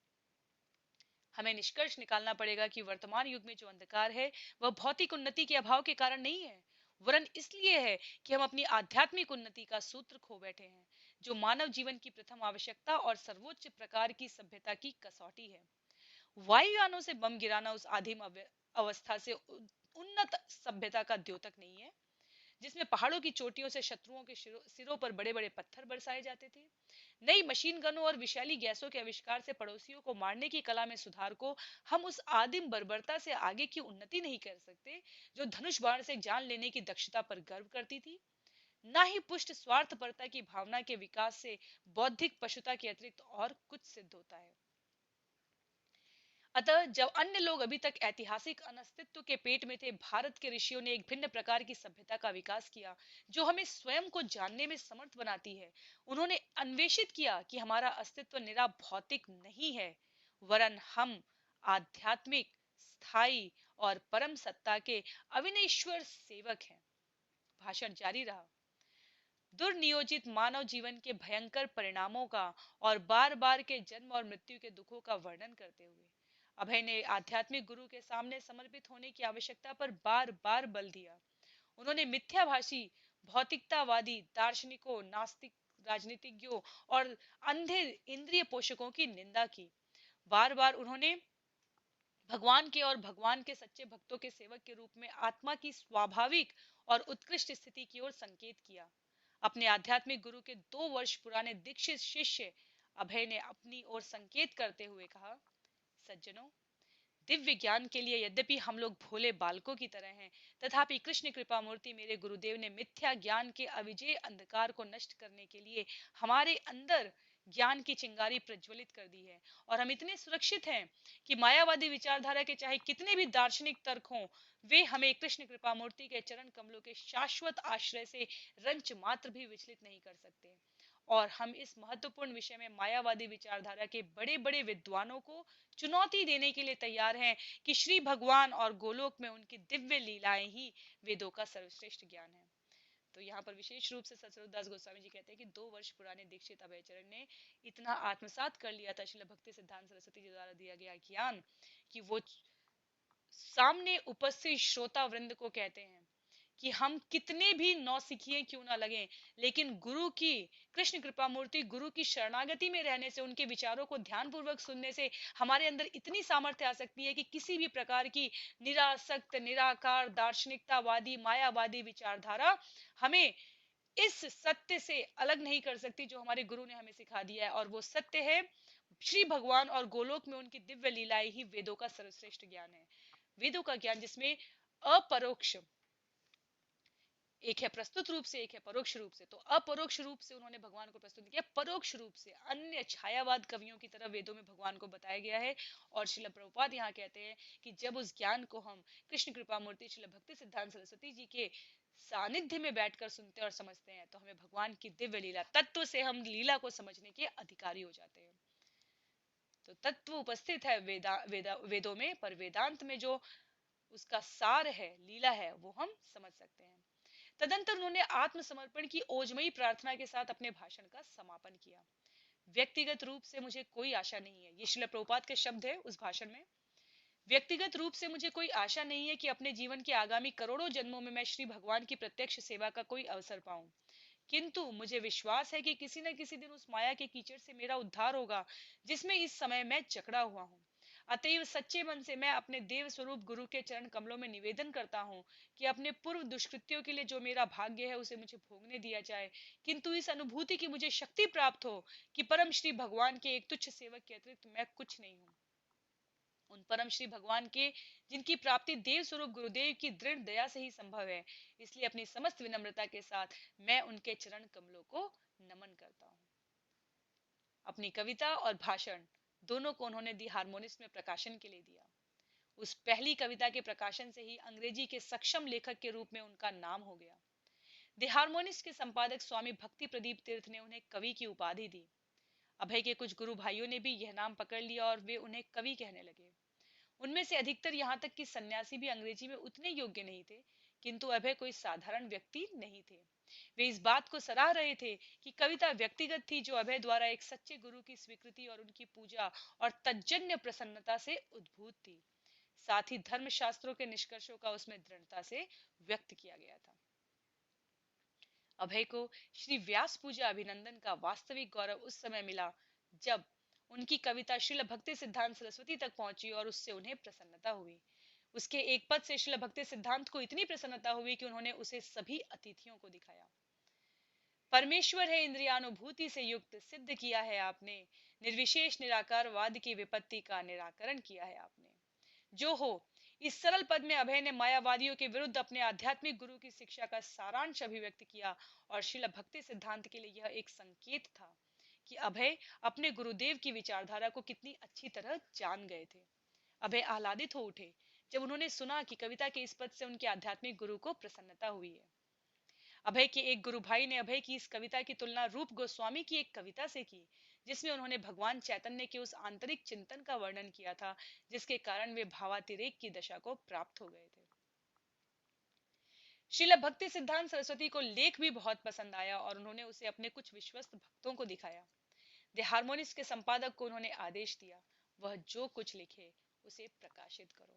हमें निष्कर्ष निकालना पड़ेगा कि वर्तमान युग में जो अंधकार है वह भौतिक उन्नति के अभाव के कारण नहीं है, वरन इसलिए है कि हम अपनी आध्यात्मिक उन्नति का सूत्र खो बैठे हैं, जो मानव जीवन की प्रथम आवश्यकता और सर्वोच्च प्रकार की सभ्यता की कसौटी है। वायुयानों से बम गिराना उस आदिम अवस्था से उन्नत सभ्यता का द्योतक नहीं है, जिसमें पहाड़ों की चोटियों से शत्रुओं के सिरों पर बड़े बड़े पत्थर बरसाए जाते थे। नई मशीन गनों और विषैली गैसों के आविष्कार से पड़ोसियों को मारने की कला में सुधार को हम उस आदिम बर्बरता से आगे की उन्नति नहीं कर सकते, जो धनुष बाण से जान लेने की दक्षता पर गर्व करती थी। ना ही पुष्ट स्वार्थपरता की भावना के विकास से बौद्धिक पशुता के अतिरिक्त और कुछ सिद्ध होता है। अतः जब अन्य लोग अभी तक ऐतिहासिक अनस्तित्व के पेट में थे, भारत के ऋषियों ने एक भिन्न प्रकार की सभ्यता का विकास किया, जो हमें स्वयं को जानने में समर्थ बनाती है। उन्होंने अन्वेषित किया कि हमारा अस्तित्व निरा भौतिक नहीं है, वरन हम आध्यात्मिक, स्थायी और परम सत्ता के अविनेश्वर सेवक हैं। भाषण जारी रहा। दुर्नियोजित मानव जीवन के भयंकर परिणामों का और बार बार के जन्म और मृत्यु के दुखों का वर्णन करते हुए अभय ने आध्यात्मिक गुरु के सामने समर्पित होने की आवश्यकता पर बार बार बल दिया। उन्होंने मिथ्याभाषी, भौतिकतावादी, दार्शनिकों, नास्तिक, राजनीतिज्ञों और अंधे इंद्रिय पोषकों की निंदा की। बार बार उन्होंने भगवान के और भगवान के सच्चे भक्तों के सेवक के रूप में आत्मा की स्वाभाविक और उत्कृष्ट स्थिति की ओर संकेत किया। अपने आध्यात्मिक गुरु के 2 वर्ष पुराने दीक्षित शिष्य अभय ने अपनी ओर संकेत करते हुए कहा, सज्जनों, दिव्य ज्ञान के लिए यद्यपि हम लोग भोले बालकों की तरह हैं, तथापि कृष्ण कृपा मूर्ति मेरे गुरुदेव ने मिथ्या ज्ञान के अविजय अंधकार को नष्ट करने के लिए हमारे अंदर ज्ञान की चिंगारी प्रज्वलित कर दी है, और हम इतने सुरक्षित हैं कि मायावादी विचारधारा के चाहे कितने भी दार्शनिक तर्क हों, वे हमें कृष्ण कृपा मूर्ति के चरण कमलों के शाश्वत आश्रय से रंच मात्र भी विचलित नहीं कर सकते। और हम इस महत्वपूर्ण विषय में मायावादी विचारधारा के बड़े बड़े विद्वानों को चुनौती देने के लिए तैयार हैं कि श्री भगवान और गोलोक में उनकी दिव्य लीलाएं ही वेदों का सर्वश्रेष्ठ ज्ञान है। तो यहाँ पर विशेष रूप से सतस्वरूपदास गोस्वामी जी कहते हैं कि 2 वर्ष पुराने दीक्षित अभयचरण ने इतना आत्मसात कर लिया था श्रील भक्ति सिद्धांत सरस्वती जी द्वारा दिया गया ज्ञान, कि वो सामने उपस्थित श्रोता वृंद को कहते हैं कि हम कितने भी नौसिखिए क्यों ना लगें, लेकिन गुरु की, कृष्ण कृपा मूर्ति गुरु की शरणागति में रहने से, उनके विचारों को ध्यानपूर्वक सुनने से हमारे अंदर इतनी सामर्थ्य आ सकती है कि किसी भी प्रकार की निरासक्त, निराकार, दार्शनिकतावादी, मायावादी विचारधारा हमें इस सत्य से अलग नहीं कर सकती जो हमारे गुरु ने हमें सिखा दिया है। और वो सत्य है श्री भगवान और गोलोक में उनकी दिव्य लीलाएं ही वेदों का सर्वश्रेष्ठ ज्ञान है। वेदों का ज्ञान जिसमें अपरोक्ष, एक है प्रस्तुत रूप से, एक है परोक्ष रूप से। तो अपरोक्ष रूप से उन्होंने भगवान को प्रस्तुत किया, परोक्ष रूप से अन्य छायावाद कवियों की तरह वेदों में भगवान को बताया गया है। और श्रील प्रभुपाद यहाँ कहते हैं कि जब उस ज्ञान को हम कृष्ण कृपा मूर्ति श्रील भक्ति सिद्धांत सरस्वती जी के सानिध्य में बैठकर सुनते और समझते हैं, तो हमें भगवान की दिव्य लीला, तत्व से हम लीला को समझने के अधिकारी हो जाते हैं। तो तत्व उपस्थित है वेदों में, पर वेदांत में जो उसका सार है, लीला है, वो हम समझ सकते हैं। तदंतर उन्होंने आत्मसमर्पण की ओजमयी प्रार्थना के साथ अपने भाषण का समापन किया। व्यक्तिगत रूप से मुझे कोई आशा नहीं है, ये श्रील प्रभुपाद के शब्द है उस भाषण में। व्यक्तिगत रूप से मुझे कोई आशा नहीं है कि अपने जीवन के आगामी करोड़ों जन्मों में मैं श्री भगवान की प्रत्यक्ष सेवा का कोई अवसर पाऊं, किंतु मुझे विश्वास है कि किसी न किसी दिन उस माया के कीचड़ से मेरा उद्धार होगा जिसमें इस समय मैं जकड़ा हुआ हूँ। अतएव सच्चे मन से मैं अपने देव स्वरूप गुरु के चरण कमलों में निवेदन करता हूँ कि अपने पूर्व दुष्कृत्यों के लिए जो मेरा भाग्य है उसे मुझे भोगने दिया जाए, किंतु इस अनुभूति की मुझे शक्ति प्राप्त हो कि परम श्री भगवान के एक तुच्छ सेवक के अतिरिक्त मैं कुछ नहीं हूँ। उन परम श्री भगवान के जिनकी प्राप्ति देव स्वरूप गुरुदेव की दृढ़ दया से ही संभव है, इसलिए अपनी समस्त विनम्रता के साथ मैं उनके चरण कमलों को नमन करता हूँ। अपनी कविता और भाषण दोनों को उन्होंने दी हार्मोनिस्ट में प्रकाशन के लिए दिया। उस पहली कविता के प्रकाशन से ही अंग्रेजी के सक्षम लेखक के रूप में उनका नाम हो गया। द हार्मोनिस्ट के संपादक स्वामी भक्ति प्रदीप तीर्थ ने उन्हें कवि की उपाधि दी। अभय के कुछ गुरु भाइयों ने भी यह नाम पकड़ लिया और वे उन्हें कवि कहने लगे। उनमें से अधिकतर यहाँ तक कि सन्यासी भी अंग्रेजी में उतने योग्य नहीं थे, किंतु अभय कोई साधारण व्यक्ति नहीं थे। वे इस बात को सराह रहे थे कि कविता व्यक्तिगत थी जो अभय द्वारा एक सच्चे गुरु की स्वीकृति और उनकी पूजा और तज्जन्य प्रसन्नता से उद्भूत थी। साथ ही धर्म शास्त्रों के निष्कर्षों का उसमें दृढ़ता से व्यक्त किया गया था। अभय को श्री व्यास पूजा अभिनंदन का वास्तविक गौरव उस समय मिला जब उनकी कविता श्रील भक्ति सिद्धांत सरस्वती तक पहुंची और उससे उन्हें प्रसन्नता हुई। उसके एक पद से श्रील भक्ति सिद्धांत को इतनी प्रसन्नता हुई कि उन्होंने उसे सभी अतिथियों को दिखाया। परमेश्वर है इंद्रियानुभूति से युक्त, सिद्ध किया है आपने, निर्विशेष निराकारवाद की विपत्ति का निराकरण किया है आपने। जो हो, इस सरल पद में अभय ने मायावादियों के विरुद्ध अपने आध्यात्मिक गुरु की शिक्षा का सारांश अभिव्यक्त किया और श्रील भक्ति सिद्धांत के लिए यह एक संकेत था कि अभय अपने गुरुदेव की विचारधारा को कितनी अच्छी तरह जान गए थे। अभय आह्लादित हो उठे जब उन्होंने सुना कि कविता के इस पद से उनके आध्यात्मिक गुरु को प्रसन्नता हुई है। अभय के एक गुरु भाई ने अभय की इस कविता की तुलना रूप गोस्वामी की एक कविता से की, जिसमें उन्होंने भगवान चैतन्य के उस आंतरिक चिंतन का वर्णन किया था जिसके कारण वे भावातिरेक की दशा को प्राप्त हो गए थे। श्रील भक्ति सिद्धांत सरस्वती को लेख भी बहुत पसंद आया और उन्होंने उसे अपने कुछ विश्वस्त भक्तों को दिखाया। द हार्मोनिस्ट के संपादक को उन्होंने आदेश दिया, वह जो कुछ लिखे उसे प्रकाशित करो,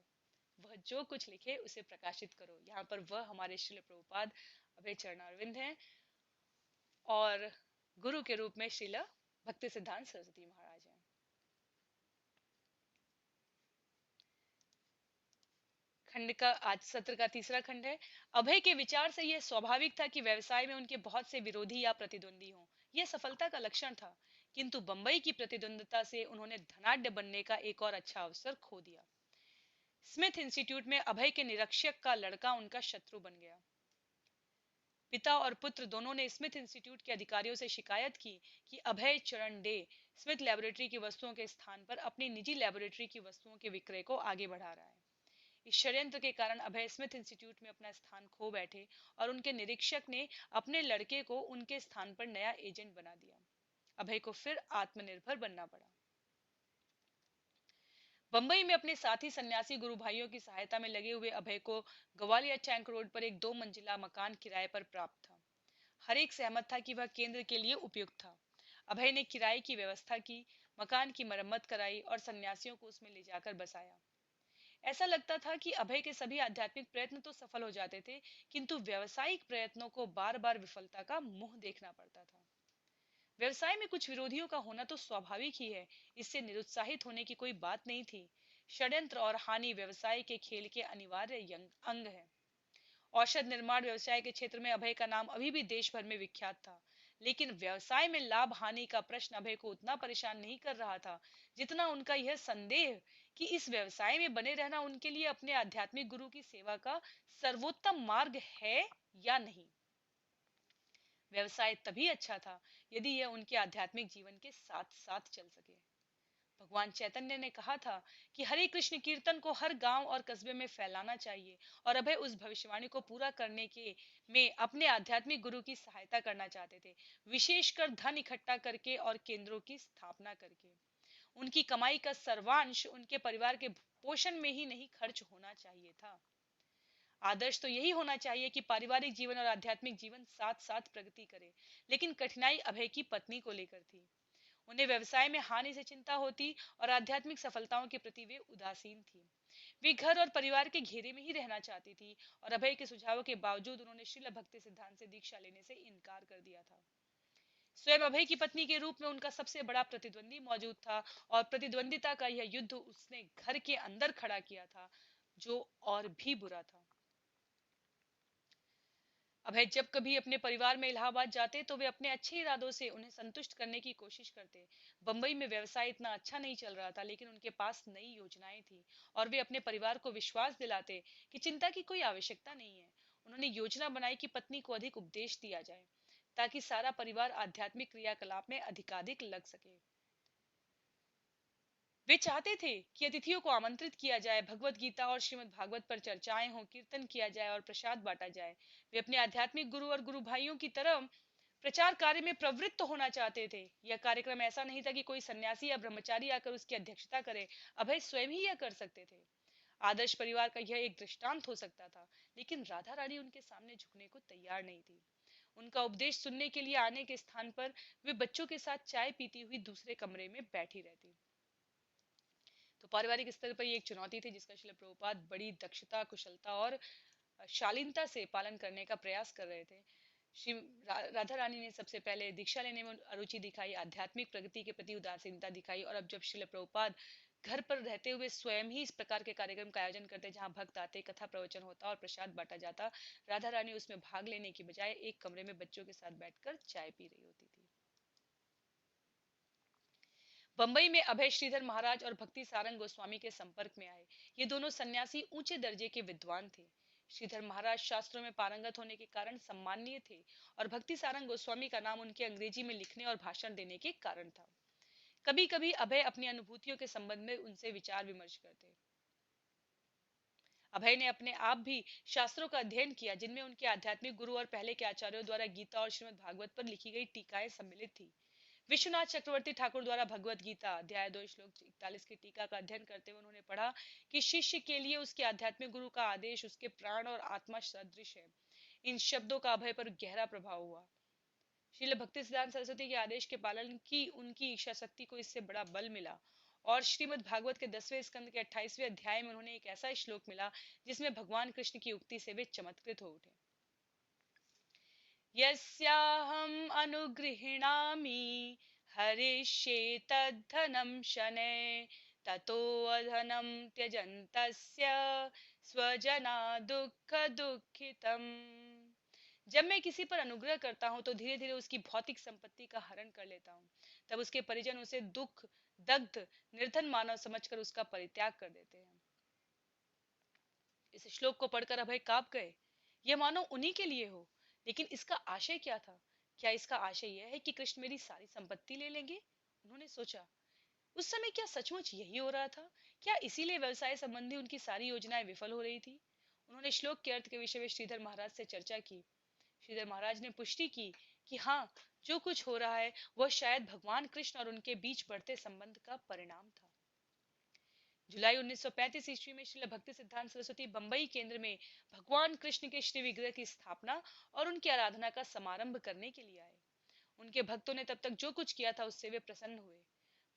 वह जो कुछ लिखे उसे प्रकाशित करो। यहाँ पर वह हमारे श्रील प्रभुपाद अभय चरणारविंद हैं और गुरु के रूप में श्रील भक्ति सिद्धांत सरस्वती महाराज हैं। खंड का आज सत्र का तीसरा खंड है। अभय के विचार से यह स्वाभाविक था कि व्यवसाय में उनके बहुत से विरोधी या प्रतिद्वंदी हों। यह सफलता का लक्षण था, किंतु बंबई की प्रतिद्वंदता से उन्होंने धनाढ्य बनने का एक और अच्छा अवसर खो दिया। स्मिथ इंस्टीट्यूट में अभय के निरीक्षक का लड़का उनका शत्रु बन गया। पिता और पुत्र दोनों ने स्मिथ इंस्टीट्यूट के अधिकारियों से शिकायत की कि अभय चरण डे स्मिथ लैबोरेटरी की वस्तुओं के स्थान पर अपनी निजी लैबोरेटरी की वस्तुओं के विक्रय को आगे बढ़ा रहा है। इस षड्यंत्र के कारण अभय स्मिथ इंस्टीट्यूट में अपना स्थान खो बैठे और उनके निरीक्षक ने अपने लड़के को उनके स्थान पर नया एजेंट बना दिया। अभय को फिर आत्मनिर्भर बनना पड़ा। बंबई में अपने साथी सन्यासी गुरु भाइयों की सहायता में लगे हुए अभय को ग्वालियर टैंक रोड पर एक 2 मंजिला मकान किराए पर प्राप्त था। हर एक सहमत था कि वह केंद्र के लिए उपयुक्त था। अभय ने किराए की व्यवस्था की, मकान की मरम्मत कराई और सन्यासियों को उसमें ले जाकर बसाया। ऐसा लगता था कि अभय के सभी आध्यात्मिक प्रयत्न तो सफल हो जाते थे, किंतु व्यवसायिक प्रयत्नों को बार बार विफलता का मुंह देखना पड़ता था। व्यवसाय में कुछ विरोधियों का होना तो स्वाभाविक ही है, इससे निरुत्साहित होने की कोई बात नहीं थी। षड्यंत्र और हानि व्यवसाय के खेल के अनिवार्य अंग है। औषध निर्माण व्यवसाय के क्षेत्र में अभय का नाम अभी भी देश भर में विख्यात था, लेकिन व्यवसाय में लाभ हानि का प्रश्न अभय को उतना परेशान नहीं कर रहा था जितना उनका यह संदेह कि इस व्यवसाय में बने रहना उनके लिए अपने आध्यात्मिक गुरु की सेवा का सर्वोत्तम मार्ग है या नहीं। व्यवसाय तभी अच्छा था यदि यह उनके आध्यात्मिक जीवन के साथ साथ चल सके। भगवान चैतन्य ने कहा था कि हरे कृष्ण कीर्तन को हर गांव और कस्बे में फैलाना चाहिए और अभय उस भविष्यवाणी को पूरा करने के में अपने आध्यात्मिक गुरु की सहायता करना चाहते थे, विशेषकर धन इकट्ठा करके और केंद्रों की स्थापना करके। उनकी कमाई का सर्वांश उनके परिवार के पोषण में ही नहीं खर्च होना चाहिए था। आदर्श तो यही होना चाहिए कि पारिवारिक जीवन और आध्यात्मिक जीवन साथ साथ प्रगति करे, लेकिन कठिनाई अभय की पत्नी को लेकर थी। उन्हें व्यवसाय में हानि से चिंता होती और आध्यात्मिक सफलताओं के प्रति वे उदासीन थी। वे घर और परिवार के घेरे में ही रहना चाहती थी और अभय के सुझावों के बावजूद उन्होंने श्रील भक्ति सिद्धांत से दीक्षा लेने से इनकार कर दिया था। स्वयं अभय की पत्नी के रूप में उनका सबसे बड़ा प्रतिद्वंदी मौजूद था और प्रतिद्वंदिता का यह युद्ध उसने घर के अंदर खड़ा किया था, जो और भी बुरा था। अभय जब कभी अपने परिवार में इलाहाबाद जाते तो वे अपने अच्छे इरादों से उन्हें संतुष्ट करने की कोशिश करते। बंबई में व्यवसाय इतना अच्छा नहीं चल रहा था, लेकिन उनके पास नई योजनाएं थी और वे अपने परिवार को विश्वास दिलाते कि चिंता की कोई आवश्यकता नहीं है। उन्होंने योजना बनाई कि पत्नी को अधिक उपदेश दिया जाए ताकि सारा परिवार आध्यात्मिक क्रियाकलाप में अधिकाधिक लग सके। वे चाहते थे कि अतिथियों को आमंत्रित किया जाए, भगवत गीता और श्रीमद् भागवत पर चर्चाएं हों, कीर्तन किया जाए और प्रसाद बांटा जाए। वे अपने आध्यात्मिक गुरु और गुरु भाइयों की तरह प्रचार कार्य में प्रवृत्त होना चाहते थे। यह कार्यक्रम ऐसा नहीं था कि कोई सन्यासी या ब्रह्मचारी आकर उसकी अध्यक्षता करे, अभय स्वयं ही यह कर सकते थे। आदर्श परिवार का यह एक दृष्टांत हो सकता था, लेकिन राधा रानी उनके सामने झुकने को तैयार नहीं थी। उनका उपदेश सुनने के लिए आने के स्थान पर वे बच्चों के साथ चाय पीती हुई दूसरे कमरे में बैठी रहती। तो पारिवारिक स्तर पर ये एक चुनौती थी जिसका श्रील प्रभुपाद बड़ी दक्षता, कुशलता और शालीनता से पालन करने का प्रयास कर रहे थे। श्री राधा रानी ने सबसे पहले दीक्षा लेने में अरुचि दिखाई, आध्यात्मिक प्रगति के प्रति उदासीनता दिखाई और अब जब श्रील प्रभुपाद घर पर रहते हुए स्वयं ही इस प्रकार के कार्यक्रम का आयोजन करते जहां भक्त आते, कथा प्रवचन होता और प्रसाद बांटा जाता, राधा रानी उसमें भाग लेने की बजाय एक कमरे में बच्चों के साथ बैठकर चाय पी रही होती थी। बंबई में अभय श्रीधर महाराज और भक्ति सारंग गोस्वामी के संपर्क में आए। ये दोनों सन्यासी ऊंचे दर्जे के विद्वान थे। श्रीधर महाराज शास्त्रों में पारंगत होने के कारण सम्माननीय थे और भक्ति सारंग गोस्वामी का नाम उनके अंग्रेजी में लिखने और भाषण देने के कारण था। कभी कभी अभय अपनी अनुभूतियों के संबंध में उनसे विचार विमर्श करते। अभय ने अपने आप भी शास्त्रों का अध्ययन किया, जिनमें उनके आध्यात्मिक गुरु और पहले के आचार्यों द्वारा गीता और श्रीमद् भागवत पर लिखी गई टीकाएं सम्मिलित थी। विश्वनाथ चक्रवर्ती ठाकुर द्वारा भगवत गीता अध्याय 2 श्लोक 41 की टीका का अध्ययन करते हुए उन्होंने पढ़ा कि शिष्य के लिए उसके आध्यात्मिक गुरु का आदेश उसके प्राण और आत्मा सदृश है। इन शब्दों का अभय पर गहरा प्रभाव हुआ। श्रील भक्ति सिद्धांत सरस्वती के आदेश के पालन की उनकी इच्छा शक्ति को इससे बड़ा बल मिला और श्रीमद् भागवत के 10वें स्कंद के 28वें अध्याय में उन्होंने एक ऐसा श्लोक मिला जिसमें भगवान कृष्ण की उक्ति से वे चमत्कृत हो उठे। यस्याहम् अनुगृह्णामि हरिष्ये तद्धनं शनैः ततो अधनं त्यजन्तस्य स्वजना दुःख दुःखितम्। जब मैं किसी पर अनुग्रह करता हूँ तो धीरे धीरे उसकी भौतिक संपत्ति का हरण कर लेता हूँ। तब उसके परिजन उसे दुख, दग्ध, निर्धन मानव समझकर उसका परित्याग कर देते हैं। इस श्लोक को पढ़कर अभय कांप गए। यह मानो उन्हीं के लिए हो, लेकिन इसका आशय क्या था? क्या इसका आशय यह है कि कृष्ण मेरी सारी संपत्ति ले लेंगे? उन्होंने सोचा। उस समय क्या सचमुच यही हो रहा था? क्या इसीलिए व्यवसाय संबंधी उनकी सारी योजनाएं विफल हो रही थी? उन्होंने श्लोक के अर्थ के विषय में श्रीधर महाराज से चर्चा की। श्रीधर महाराज ने पुष्टि की कि हाँ, जो कुछ हो रहा है वह शायद भगवान कृष्ण और उनके बीच बढ़ते संबंध का परिणाम था। जुलाई 1935 ईस्वी में श्रील भक्ति सिद्धांत सरस्वती बंबई केंद्र में भगवान कृष्ण के श्री विग्रह की स्थापना और उनकी आराधना का समारंभ करने के लिए आए। उनके भक्तों ने तब तक जो कुछ किया था उससे वे प्रसन्न हुए।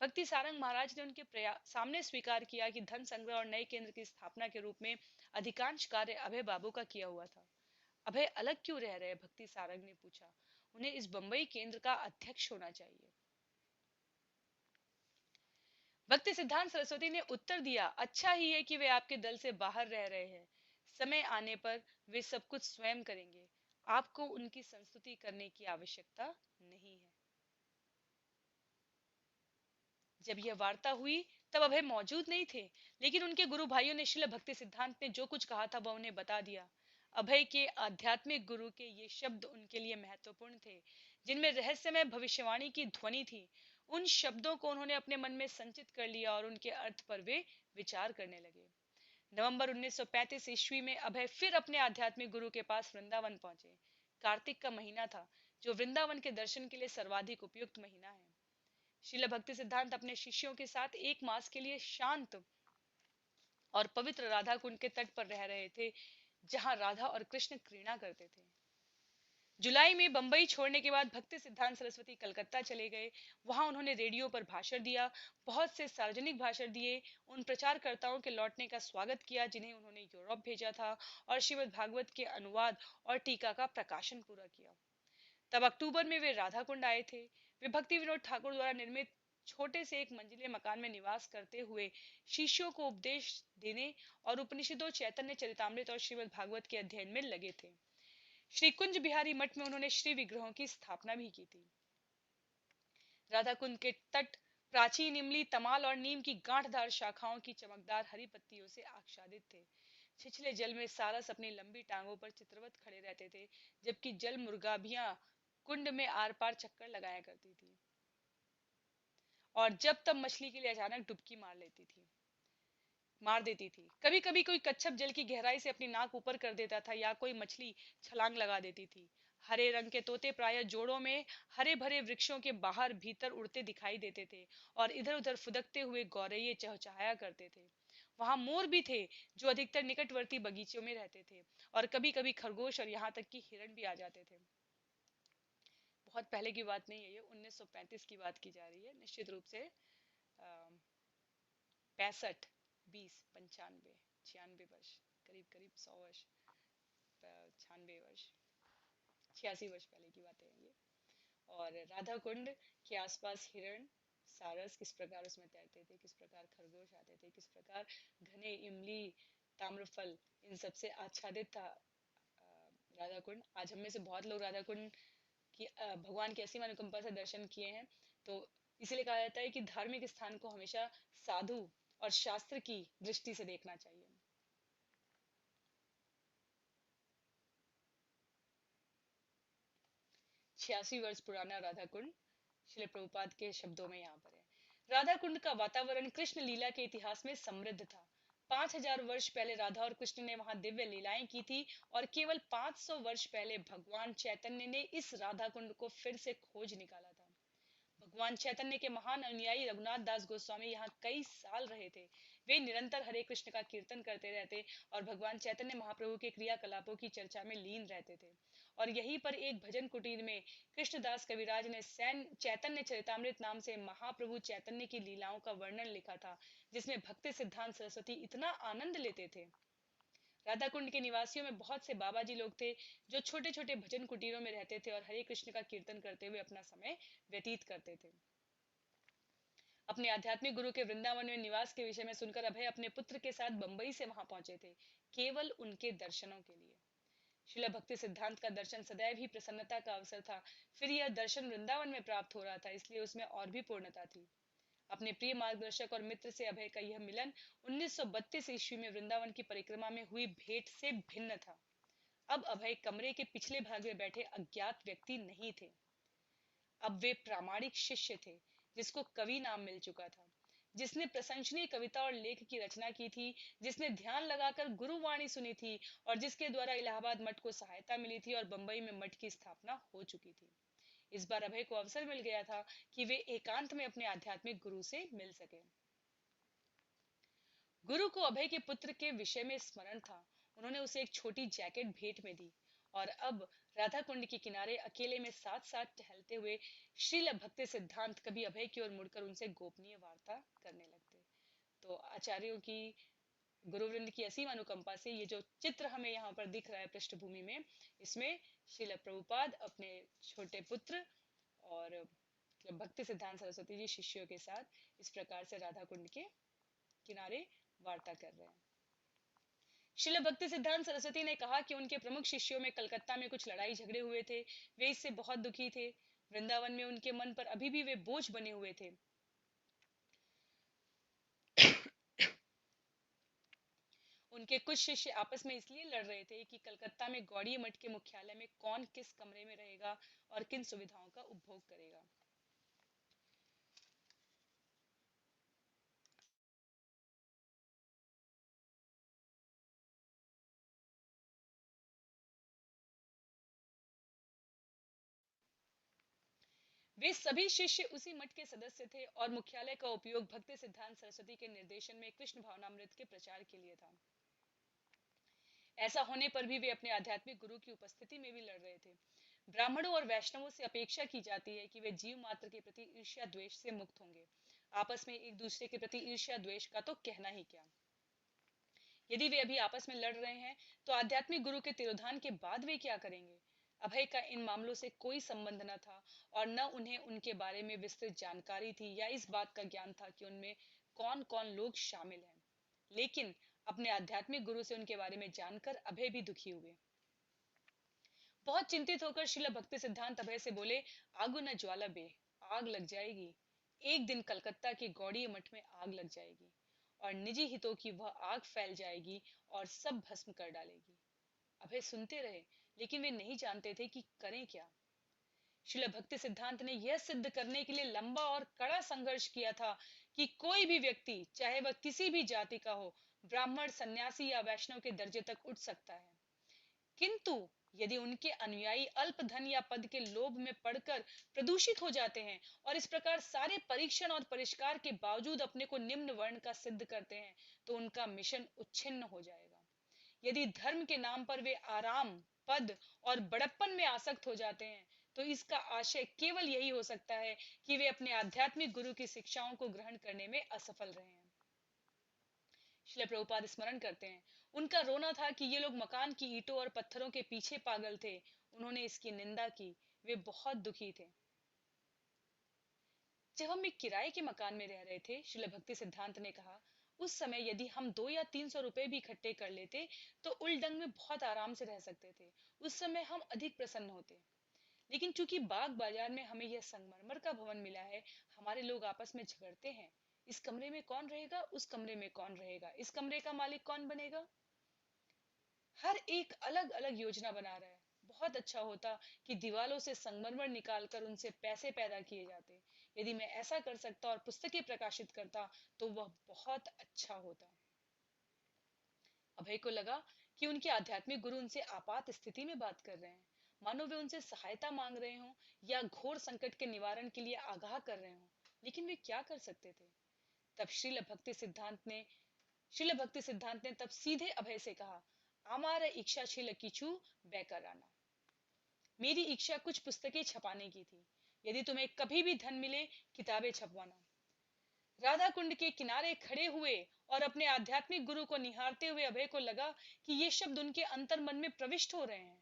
भक्ति सारंग महाराज ने उनके सामने स्वीकार किया कि धन संग्रह और नए केंद्र की स्थापना के रूप में अधिकांश कार्य अभय बाबू का किया हुआ था। अभय अलग क्यों रह रहे? भक्ति सारंग ने पूछा। उन्हें इस बंबई केंद्र का अध्यक्ष होना चाहिए। भक्ति सिद्धांत सरस्वती ने उत्तर दिया, अच्छा ही है कि वे आपके दल से बाहर रह रहे हैं। समय आने पर वे सब कुछ स्वयं करेंगे। आपको उनकी संस्तुति करने की आवश्यकता नहीं है। जब यह वार्ता हुई तब अभय मौजूद नहीं थे, लेकिन उनके गुरु भाइयों ने श्रील भक्ति सिद्धांत ने जो कुछ कहा था वह उन्हें बता दिया। अभय के आध्यात्मिक गुरु के ये शब्द उनके लिए महत्वपूर्ण थे, जिनमें रहस्यमय भविष्यवाणी की ध्वनि थी। उन शब्दों को उन्होंने अपने मन में संचित कर लिया और उनके अर्थ पर वे विचार करने लगे। नवंबर 1935 ईस्वी में अभय फिर अपने आध्यात्मिक गुरु के पास वृंदावन पहुंचे। कार्तिक का महीना था, जो वृंदावन के दर्शन के लिए सर्वाधिक उपयुक्त महीना है। श्रील भक्ति सिद्धांत अपने शिष्यों के साथ 1 मास के लिए शांत और पवित्र राधा कुंड के तट पर रह रहे थे, जहां राधा और कृष्ण क्रीड़ा करते थे। जुलाई में बंबई छोड़ने के बाद भक्ति सिद्धांत सरस्वती कलकत्ता चले गए। वहां उन्होंने रेडियो पर भाषण दिया, बहुत से सार्वजनिक भाषण दिए, उन प्रचारकर्ताओं के लौटने का स्वागत किया जिन्हें उन्होंने यूरोप भेजा था, और श्रीमद् भागवत के अनुवाद और टीका का प्रकाशन पूरा किया। तब अक्टूबर में वे राधा कुंड आए थे। वे भक्ति विनोद ठाकुर द्वारा निर्मित छोटे से एक मंजिले मकान में निवास करते हुए शिष्यों को उपदेश देने और उपनिषदों, चैतन्य चरितामृत और श्रीमद् भागवत के अध्ययन में लगे थे। श्री कुंज बिहारी मठ में उन्होंने श्री विग्रहों की स्थापना भी की थी। राधा कुंड के तट प्राचीन इमली, तमाल और नीम की गांठदार शाखाओं की चमकदार हरी पत्तियों से आच्छादित थे। छिछले जल में सारस अपनी लंबी टांगों पर चित्रवत खड़े रहते थे, जबकि जल मुर्गाभियां कुंड में आर पार चक्कर लगाया करती थी और जब तब मछली के लिए अचानक डुबकी मार देती थी। कभी कभी कोई कच्छप जल की गहराई से अपनी नाक ऊपर कर देता था या कोई मछली छलांग लगा देती थी। हरे रंग के तोते प्रायः जोड़ों में हरे भरे वृक्षों के बाहर भीतर उड़ते दिखाई देते थे और इधर उधर फुदकते हुए गौरैये चहचहाया करते थे। वहां मोर भी थे, जो अधिकतर निकटवर्ती बगीचों में रहते थे, और कभी कभी खरगोश और यहाँ तक कि हिरण भी आ जाते थे। बहुत पहले की बात नहीं है, ये 1935 की बात की जा रही है, निश्चित रूप से 65, 20, 95, 96 वर्ष, करीब करीब 100 वर्ष, 96 वर्ष, 86 वर्ष पहले की बातें हैं ये। और राधा कुंड के आसपास हिरण, सारस किस प्रकार उसमें तैरते थे, किस प्रकार खरगोश आते थे, किस प्रकार घने इमली, ताम्रफल, इन सबसे आच्छादित था राधा कुंड। आज हम में से बहुत लोग राधा कुंड की भगवान की असीम अनुकंपा से दर्शन किए हैं। तो इसीलिए कहा जाता है कि धार्मिक स्थान को हमेशा साधु और शास्त्र की दृष्टि से देखना चाहिए। 86 वर्ष पुराना राधा कुंड, श्रील प्रभुपाद के शब्दों में यहाँ पर है। राधा कुंड का वातावरण कृष्ण लीला के इतिहास में समृद्ध था। 5000 वर्ष पहले राधा और कृष्ण ने वहां दिव्य लीलाएं की थी, और केवल 500 वर्ष पहले भगवान चैतन्य ने इस राधा कुंड को फिर से खोज निकाला था। भगवान चैतन्य के महान अनुयायी रघुनाथ दास गोस्वामी यहाँ कई साल रहे थे। वे निरंतर हरे कृष्ण का कीर्तन करते रहते और भगवान चैतन्य महाप्रभु के क्रियाकलापों की चर्चा में लीन रहते थे। और यहीं पर एक भजन कुटीर में कृष्णदास कविराज ने सैन चैतन्य चरितामृत नाम से महाप्रभु चैतन्य की लीलाओं का वर्णन लिखा था, जिसमें भक्ति सिद्धांत सरस्वती इतना आनंद लेते थे। राधा कुंड के निवासियों में बहुत से बाबाजी लोग थे, जो छोटे छोटे भजन कुटीरों में रहते थे और हरे कृष्ण का कीर्तन करते हुए अपना समय व्यतीत करते थे। अपने आध्यात्मिक गुरु के वृंदावन में निवास के विषय में सुनकर अभय अपने पुत्र के साथ बंबई से वहां पहुंचे थे, केवल उनके दर्शनों के लिए। शिला भक्ति सिद्धांत का दर्शन सदैव ही प्रसन्नता का अवसर था। फिर यह दर्शन वृंदावन में प्राप्त हो रहा था, इसलिए उसमें और भी पूर्णता थी। अपने प्रिय मार्गदर्शक और मित्र से अभय का यह मिलन 1932 ईस्वी में वृंदावन की परिक्रमा में हुई भेंट से भिन्न था। अब अभय कमरे के पिछले भाग में बैठे अज्ञात व्यक्ति नहीं थे। अब वे प्रामाणिक शिष्य थे, जिसको कवि नाम मिल चुका था, जिसने प्रशंसनीय कविता और लेख की रचना की थी, जिसने ध्यान लगाकर गुरुवाणी सुनी थी, और जिसके द्वारा इलाहाबाद मठ को सहायता मिली थी और बंबई में मठ की स्थापना हो चुकी थी। इस बार अभय को अवसर मिल गया था कि वे एकांत में अपने आध्यात्मिक गुरु से मिल सके। गुरु को अभय के पुत्र के विषय में स्मरण था। उन्होंने उसे एक छोटी जैकेट भेंट में दी, और अब राधा कुंड के किनारे अकेले में साथ साथ टहलते हुए श्रील भक्ति सिद्धांत कभी अभय की ओर मुड़कर उनसे गोपनीय वार्ता करने लगते। तो आचार्यों की, गुरुवृंद की असीम अनुकंपा से ये जो चित्र हमें यहाँ पर दिख रहा है पृष्ठभूमि में, इसमें श्रील प्रभुपाद अपने छोटे पुत्र और भक्ति सिद्धांत सरस्वती जी शिष्यों के साथ इस प्रकार से राधा कुंड के किनारे वार्ता कर रहे हैं। शिल भक्ति सिद्धांत सरस्वती ने कहा कि उनके प्रमुख शिष्यों में कलकत्ता में कुछ लड़ाई झगड़े हुए थे। वे इससे बहुत दुखी थे। वृंदावन में उनके मन पर अभी भी वे बोझ बने हुए थे। उनके कुछ शिष्य आपस में इसलिए लड़ रहे थे कि कलकत्ता में गौड़ीय मठ के मुख्यालय में कौन किस कमरे में रहेगा और किन सुविधाओं का उपभोग करेगा। वे सभी शिष्य उसी मठ के सदस्य थे, और मुख्यालय का उपयोग भक्ति सिद्धांत सरस्वती के निर्देशन में कृष्ण भावनामृत के प्रचार के लिए था। ऐसा होने पर भी वे अपने आध्यात्मिक गुरु की उपस्थिति में भी लड़ रहे थे। ब्राह्मणों और वैष्णवों से अपेक्षा की जाती है कि वे जीव मात्र के प्रति ईर्ष्या द्वेष से मुक्त होंगे। आपस में एक दूसरे के प्रति ईर्ष्या द्वेष का तो कहना ही क्या। यदि वे अभी आपस में लड़ रहे हैं तो आध्यात्मिक गुरु के तिरोधान के बाद वे क्या करेंगे। अभय का इन मामलों से कोई संबंध न था और न उन्हें उनके बारे में विस्तृत जानकारी थी या इस बात का ज्ञान था कि उनमें कौन कौन लोग शामिल हैं। लेकिन अपने आध्यात्मिक गुरु से उनके बारे में जानकर अभय भी दुखी हुए। बहुत चिंतित होकर शिला भक्ति सिद्धांत अभय से बोले, आगु न ज्वाला बे, आग लग जाएगी। एक दिन कलकत्ता के गौड़ीय मठ में आग लग जाएगी और निजी हितों की वह आग फैल जाएगी और सब भस्म कर डालेगी। अभय सुनते रहे, लेकिन वे नहीं जानते थे कि करें क्या। शिला भक्ति सिद्धांत ने यह सिद्ध करने के लिए लंबा और कड़ा संघर्ष किया था कि कोई भी व्यक्ति, चाहे वह किसी भी जाति का हो, ब्राह्मण, सन्यासी या वैष्णव के दर्जे तक उठ सकता है। किंतु यदि उनके अनुयायी अल्प धन या पद के लोभ में पड़कर प्रदूषित हो जाते हैं और इस प्रकार सारे परीक्षण और परिष्कार के बावजूद अपने को निम्न वर्ण का सिद्ध करते हैं, तो उनका मिशन उच्छिन्न हो जाएगा। यदि धर्म के नाम पर वे आराम, पद और बड़प्पन में आसक्त हो जाते हैं, तो इसका आशय केवल यही हो सकता है कि वे अपने आध्यात्मिक गुरु की शिक्षाओं को ग्रहण करने में असफल रहे हैं। श्रील प्रभुपाद स्मरण करते हैं, उनका रोना था कि ये लोग मकान की ईंटों और पत्थरों के पीछे पागल थे। उन्होंने इसकी निंदा की। वे बहुत दुखी थे। जब हम एक किराए के मकान में रह रहे थे, श्रील भक्ति सिद्धांत ने कहा, उस समय यदि हम 200 या 300 रुपए भी इकट्ठे कर लेते तो उलडंग में बहुत आराम से रह सकते थे। उस समय हम अधिक प्रसन्न होते। लेकिन चूंकि बाग बाजार में हमें यह संगमरमर का भवन मिला है, हमारे लोग आपस में झगड़ते हैं। इस कमरे में कौन रहेगा, उस कमरे में कौन रहेगा, इस कमरे का मालिक कौन बनेगा। हर एक अलग अलग योजना बना रहा है। बहुत अच्छा होता कि दीवालों से संगमरमर निकालकर उनसे पैसे पैदा किए जाते। यदि मैं ऐसा कर सकता और पुस्तकें प्रकाशित करता तो वह बहुत अच्छा होता। अभय को लगा कि उनके आध्यात्मिक गुरु उनसे आपात स्थिति में बात कर रहे हैं, मानो वे उनसे सहायता मांग रहे हों या घोर संकट के निवारण के लिए आगाह कर रहे हों। लेकिन वे क्या कर सकते थे। तब श्रील भक्ति सिद्धांत ने तब सीधे अभय से कहा, आमार इच्छा छिल किछु बैकराना। मेरी इच्छा कुछ पुस्तकें छपाने की थी। यदि तुम्हें कभी भी धन मिले, किताबें छपवाना। राधा कुंड के किनारे खड़े हुए और अपने आध्यात्मिक गुरु को निहारते हुए अभय को लगा कि ये शब्द उनके अंतर मन में प्रविष्ट हो रहे हैं।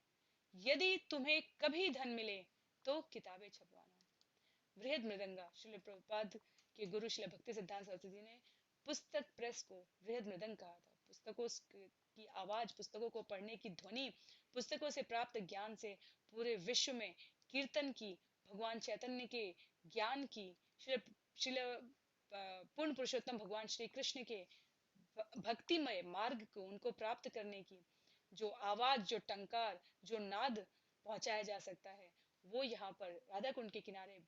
यदि तुम्हें कभी धन मिले तो किताबें छपवाना। वृहद मृदंगा, श्रील प्रभुपाद के गुरु श्रील भक्ति सिद्धांत सरस्वती ने पुस्तक प्रेस को वृहद मृदंग कहा था। पुस्तकों की आवाज, पुस्तकों को पढ़ने की ध्वनि, पुस्तकों से प्राप्त ज्ञान से पूरे विश्व में कीर्तन की, भगवान चैतन्य के ज्ञान की, श्रील पूर्ण पुरुषोत्तम भगवान श्री कृष्ण के भक्तिमय मार्ग को उनको प्राप्त करने की जो आवाज, जो टंकार, जो नाद पहुंचाया जा सकता है, वो यहाँ पर राधा कुंड के किनारे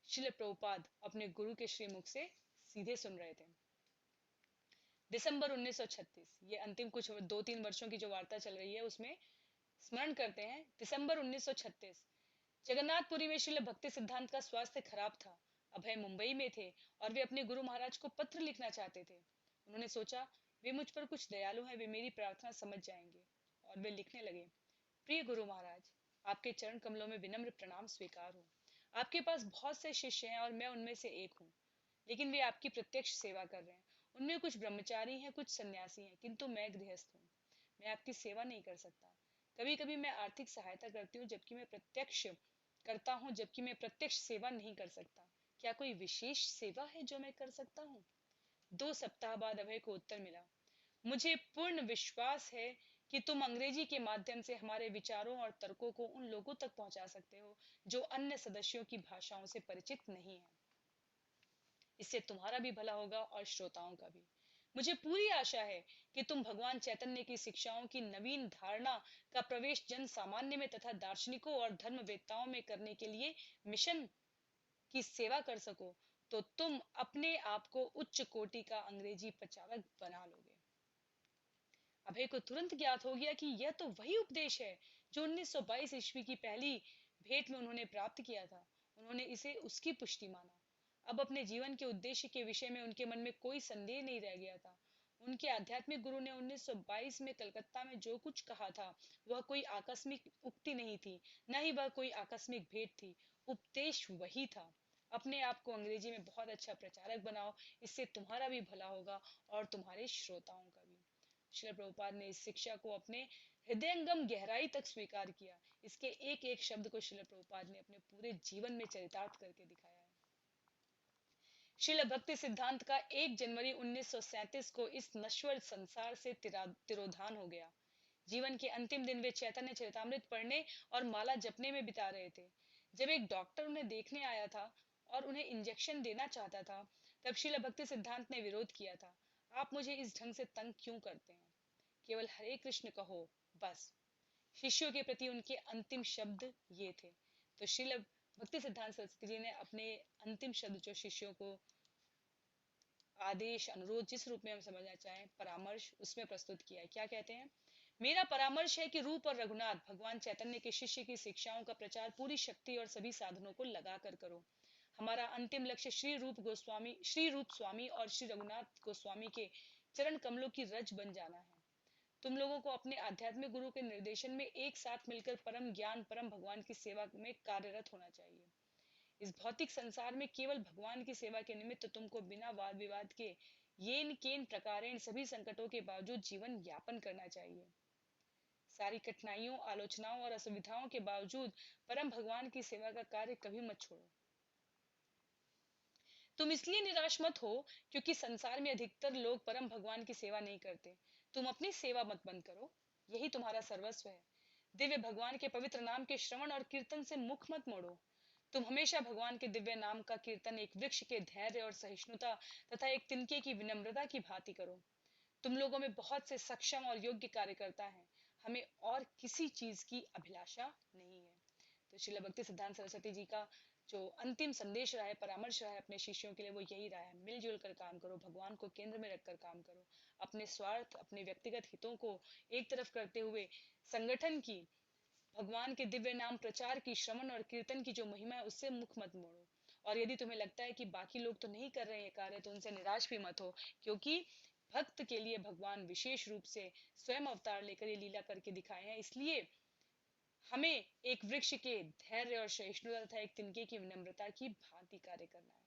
श्रील प्रभुपाद अपने गुरु के श्रीमुख से सीधे सुन रहे थे। दिसंबर 1936, ये अंतिम कुछ 2-3 वर्षों की जो वार्ता चल रही है उसमें स्मरण करते हैं। दिसंबर 1936, जगन्नाथपुरी में श्रील भक्ति सिद्धांत का स्वास्थ्य खराब था। अभय मुंबई में थे और वे अपने गुरु महाराज को पत्र लिखना चाहते थे। उन्होंने सोचा, वे मुझ पर कुछ दयालु हैं, वे मेरी प्रार्थना समझ जाएंगे। और वे लिखने लगे, प्रिय गुरु महाराज, आपके चरण कमलों में विनम्र प्रणाम स्वीकार हो। आपके पास बहुत से शिष्य हैं और मैं उनमें से एक हूँ, लेकिन वे आपकी प्रत्यक्ष सेवा कर रहे हैं। उनमें कुछ ब्रह्मचारी हैं, कुछ सन्यासी हैं, किंतु मैं गृहस्थ हूँ। मैं आपकी सेवा नहीं कर सकता। कभी कभी मैं आर्थिक सहायता करती हूँ, जबकि मैं प्रत्यक्ष सेवा नहीं कर सकता। क्या कोई विशेष सेवा है जो मैं कर सकता हूँ। 2 सप्ताह बाद अभय को उत्तर मिला, मुझे पूर्ण विश्वास है कि तुम अंग्रेजी के माध्यम से हमारे विचारों और तर्कों को उन लोगों तक पहुंचा सकते हो जो अन्य सदस्यों की भाषाओं से परिचित नहीं है। इससे तुम्हारा भी भला होगा और श्रोताओं का भी। मुझे पूरी आशा है कि तुम भगवान चैतन्य की शिक्षाओं की नवीन धारणा का प्रवेश जन सामान्य में तथा दार्शनिकों और धर्मवेत्ताओं में करने के लिए मिशन की सेवा कर सको, तो तुम अपने आप को उच्च कोटि का अंग्रेजी प्रचारक बना लोगे। अभय को तुरंत ज्ञात हो गया कि यह तो वही उपदेश है जो 1922 ईस्वी की पहली भेंट में उन्होंने प्राप्त किया था। उन्होंने इसे उसकी पुष्टि माना। अब अपने जीवन के उद्देश्य के विषय में उनके मन में कोई संदेह नहीं रह गया था। उनके आध्यात्मिक गुरु ने 1922 में कलकत्ता में जो कुछ कहा था वह कोई आकस्मिक उक्ति नहीं थी, न ही वह कोई आकस्मिक भेंट थी। उपदेश वही था। अपने आप को अंग्रेजी में बहुत अच्छा प्रचारक बनाओ, इससे तुम्हारा भी भला होगा और तुम्हारे श्रोताओं का भी। श्रील प्रभुपाद ने इस शिक्षा को अपने हृदयंगम गहराई तक स्वीकार किया। इसके एक एक शब्द को श्रील प्रभुपाद ने अपने पूरे जीवन में चरितार्थ करके दिखाया है। श्रील भक्ति सिद्धांत का 1 जनवरी 1937 को इस नश्वर संसार से तिरोधान हो गया। जीवन के अंतिम दिन वे चैतन्य चरितामृत पढ़ने और माला जपने में बिता रहे थे। जब एक डॉक्टर उन्हें देखने आया था और उन्हें इंजेक्शन देना चाहता था, तब श्रील भक्ति सिद्धांत ने विरोध किया था। आप मुझे इस ढंग से तंग क्यों करते हैं? केवल हरे कृष्ण कहो, बस। शिष्यों के प्रति उनके अंतिम शब्द ये थे। तो श्रील भक्ति सिद्धांत सरस्वती जी ने अपने अंतिम शब्द जो शिष्यों को आदेश, अनुरोध, जिस रूप में हम समझना चाहें, परामर्श, उसमें प्रस्तुत किया है। क्या कहते हैं? मेरा परामर्श है कि रूप और रघुनाथ भगवान चैतन्य के शिष्य की शिक्षाओं का प्रचार पूरी शक्ति और सभी साधनों को लगाकर करो। हमारा अंतिम लक्ष्य श्री रूप स्वामी और श्री रघुनाथ गोस्वामी के चरण कमलों की रज बन जाना है। तुम लोगों को अपने आध्यात्मिक गुरु के निर्देशन में एक साथ मिलकर परम ज्ञान, परम भगवान की सेवा में कार्यरत होना चाहिए। इस भौतिक संसार में केवल भगवान की सेवा के निमित्त तुमको बिना वाद विवाद के येन केन प्रकारेण सभी संकटों के बावजूद जीवन यापन करना चाहिए। सारी कठिनाइयों, आलोचनाओं और असुविधाओं के बावजूद परम भगवान की सेवा का कार्य कभी मत छोड़ो। तुम इसलिए निराश मत हो क्योंकि संसार में अधिकतर लोग परम भगवान की सेवा नहीं करते। तुम अपनी सेवा मत बंद करो, यही तुम्हारा सर्वस्व है। दिव्य भगवान के पवित्र नाम के श्रवण और कीर्तन से मुख मत मोड़ो। तुम हमेशा भगवान के दिव्य नाम का कीर्तन एक वृक्ष के धैर्य और सहिष्णुता तथा एक तिनके की विनम्रता की भांति करो। तुम लोगों में बहुत से सक्षम और योग्य कार्यकर्ता हैं। हमें और किसी चीज की अभिलाषा नहीं है। तो श्रील भक्ति सिद्धांत सरस्वती जी का जो अंतिम संदेश रहा है, परामर्श रहा है अपने शिष्यों के लिए, वो यही रहा है। मिलजुल कर काम करो, भगवान को केंद्र में रखकर काम करो। अपने स्वार्थ, अपने व्यक्तिगत हितों को एक तरफ करते हुए संगठन की, भगवान के दिव्य नाम प्रचार की, श्रवण और कीर्तन की जो महिमा है, उससे मुख मत मोड़ो। और यदि तुम्हें लगता है कि बाकी लोग तो नहीं कर रहे हैं कार्य, तो उनसे निराश भी मत हो, क्योंकि भक्त के लिए भगवान विशेष रूप से स्वयं अवतार लेकर ये लीला करके दिखाए हैं। इसलिए हमें एक वृक्ष के धैर्य और सहिष्णुता तथा एक तिनके की विनम्रता की भांति कार्य करना है।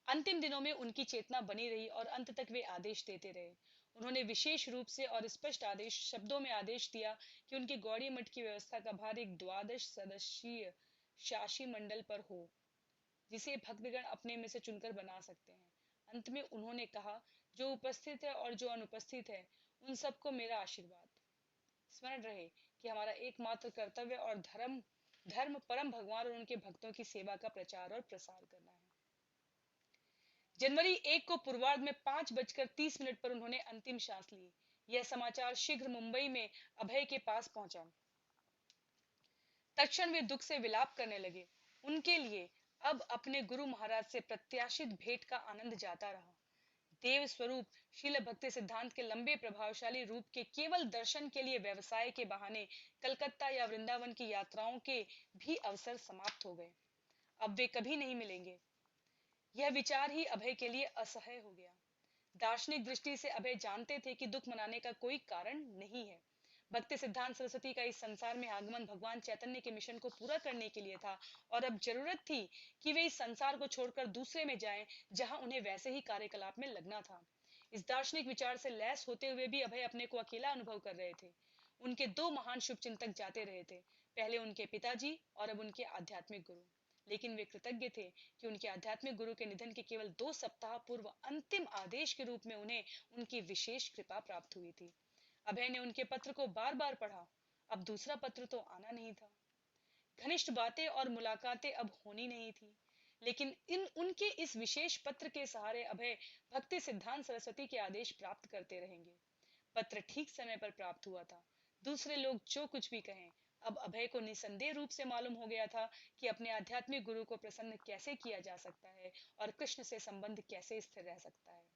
अंतिम दिनों में उनकी चेतना बनी रही और अंत तक वे आदेश देते रहे। उन्होंने विशेष रूप से और स्पष्ट आदेश शब्दों में आदेश दिया कि उनके गौड़ी मठ की व्यवस्था का भार एक 12 सदस्यीय शासी मंडल पर हो, जिसे भक्तगण अपने में से चुनकर बना सकते हैं। अंत में उन्होंने कहा, जो उपस्थित है और जो अनुपस्थित है, उन सबको मेरा आशीर्वाद। स्मरण रहे कि हमारा एकमात्र कर्तव्य और धर्म धर्म परम भगवान और उनके भक्तों की सेवा का प्रचार और प्रसार करना है। जनवरी 1 को पूर्वार्ध में 5:30 पर उन्होंने अंतिम सांस ली। यह समाचार शीघ्र मुंबई में अभय के पास पहुंचा। तत्क्षण वे दुख से विलाप करने लगे। उनके लिए अब अपने गुरु महाराज से प्रत्याशित भेंट का आनंद जाता रहा। देव स्वरूप शील भक्ति सिद्धांत के लंबे प्रभावशाली रूप के केवल दर्शन के लिए व्यवसाय के बहाने कलकत्ता या वृंदावन की यात्राओं के भी अवसर समाप्त हो गए। अब वे कभी नहीं मिलेंगे, यह विचार ही अभय के लिए असह्य हो गया। दार्शनिक दृष्टि से अभय जानते थे कि दुख मनाने का कोई कारण नहीं है। भक्ति सिद्धांत सरस्वती का इस संसार में आगमन भगवान चैतन्य के मिशन को पूरा करने के लिए था और अब जरूरत थी कि वे इस संसार को छोड़कर दूसरे में जाएं, जहां उन्हें वैसे ही कार्यकलाप में लगना था। इस दार्शनिक विचार से लैस होते हुए भी अभय अपने को अकेला अनुभव कर रहे थे। उनके दो महान शुभचिंतक जाते रहे थे, पहले उनके पिताजी और अब उनके आध्यात्मिक गुरु। लेकिन वे कृतज्ञ थे कि उनके आध्यात्मिक गुरु के निधन के केवल 2 सप्ताह पूर्व अंतिम आदेश के रूप में उन्हें उनकी विशेष कृपा प्राप्त हुई थी। अभय ने उनके पत्र को बार बार पढ़ा। अब दूसरा पत्र तो आना नहीं था। घनिष्ठ बातें और मुलाकातें अब होनी नहीं थी। लेकिन इन उनके इस विशेष पत्र के सहारे अभय भक्ति सिद्धांत सरस्वती के आदेश प्राप्त करते रहेंगे। पत्र ठीक समय पर प्राप्त हुआ था। दूसरे लोग जो कुछ भी कहें, अब अभय को निसंदेह रूप से मालूम हो गया था कि अपने आध्यात्मिक गुरु को प्रसन्न कैसे किया जा सकता है और कृष्ण से संबंध कैसे स्थिर रह सकता है।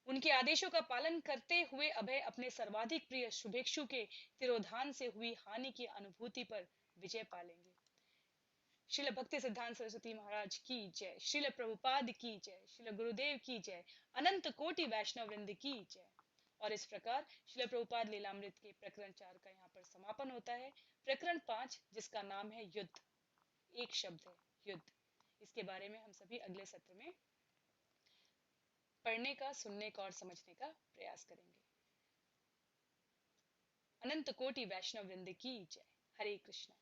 उनके आदेशों का पालन करते हुए अभय अपने सर्वाधिक प्रिय शुभेक्षु के तिरोधान से हुई हानि की अनुभूति पर विजय पा लेंगे। श्रील भक्ति सिद्धांत सरस्वती महाराज की जय, श्रील प्रभुपाद की जय, श्रील गुरुदेव की जय, अनंत कोटि वैष्णव वृंद की जय। और इस प्रकार श्रील प्रभुपाद लीलामृत के प्रकरण 4 का यहाँ पर समापन होता है। प्रकरण 5 जिसका नाम है युद्ध, एक शब्द है युद्ध, इसके बारे में हम सभी अगले सत्र में पढ़ने का, सुनने का और समझने का प्रयास करेंगे। अनंत कोटि वैष्णव वृंद की जय। हरे कृष्णा।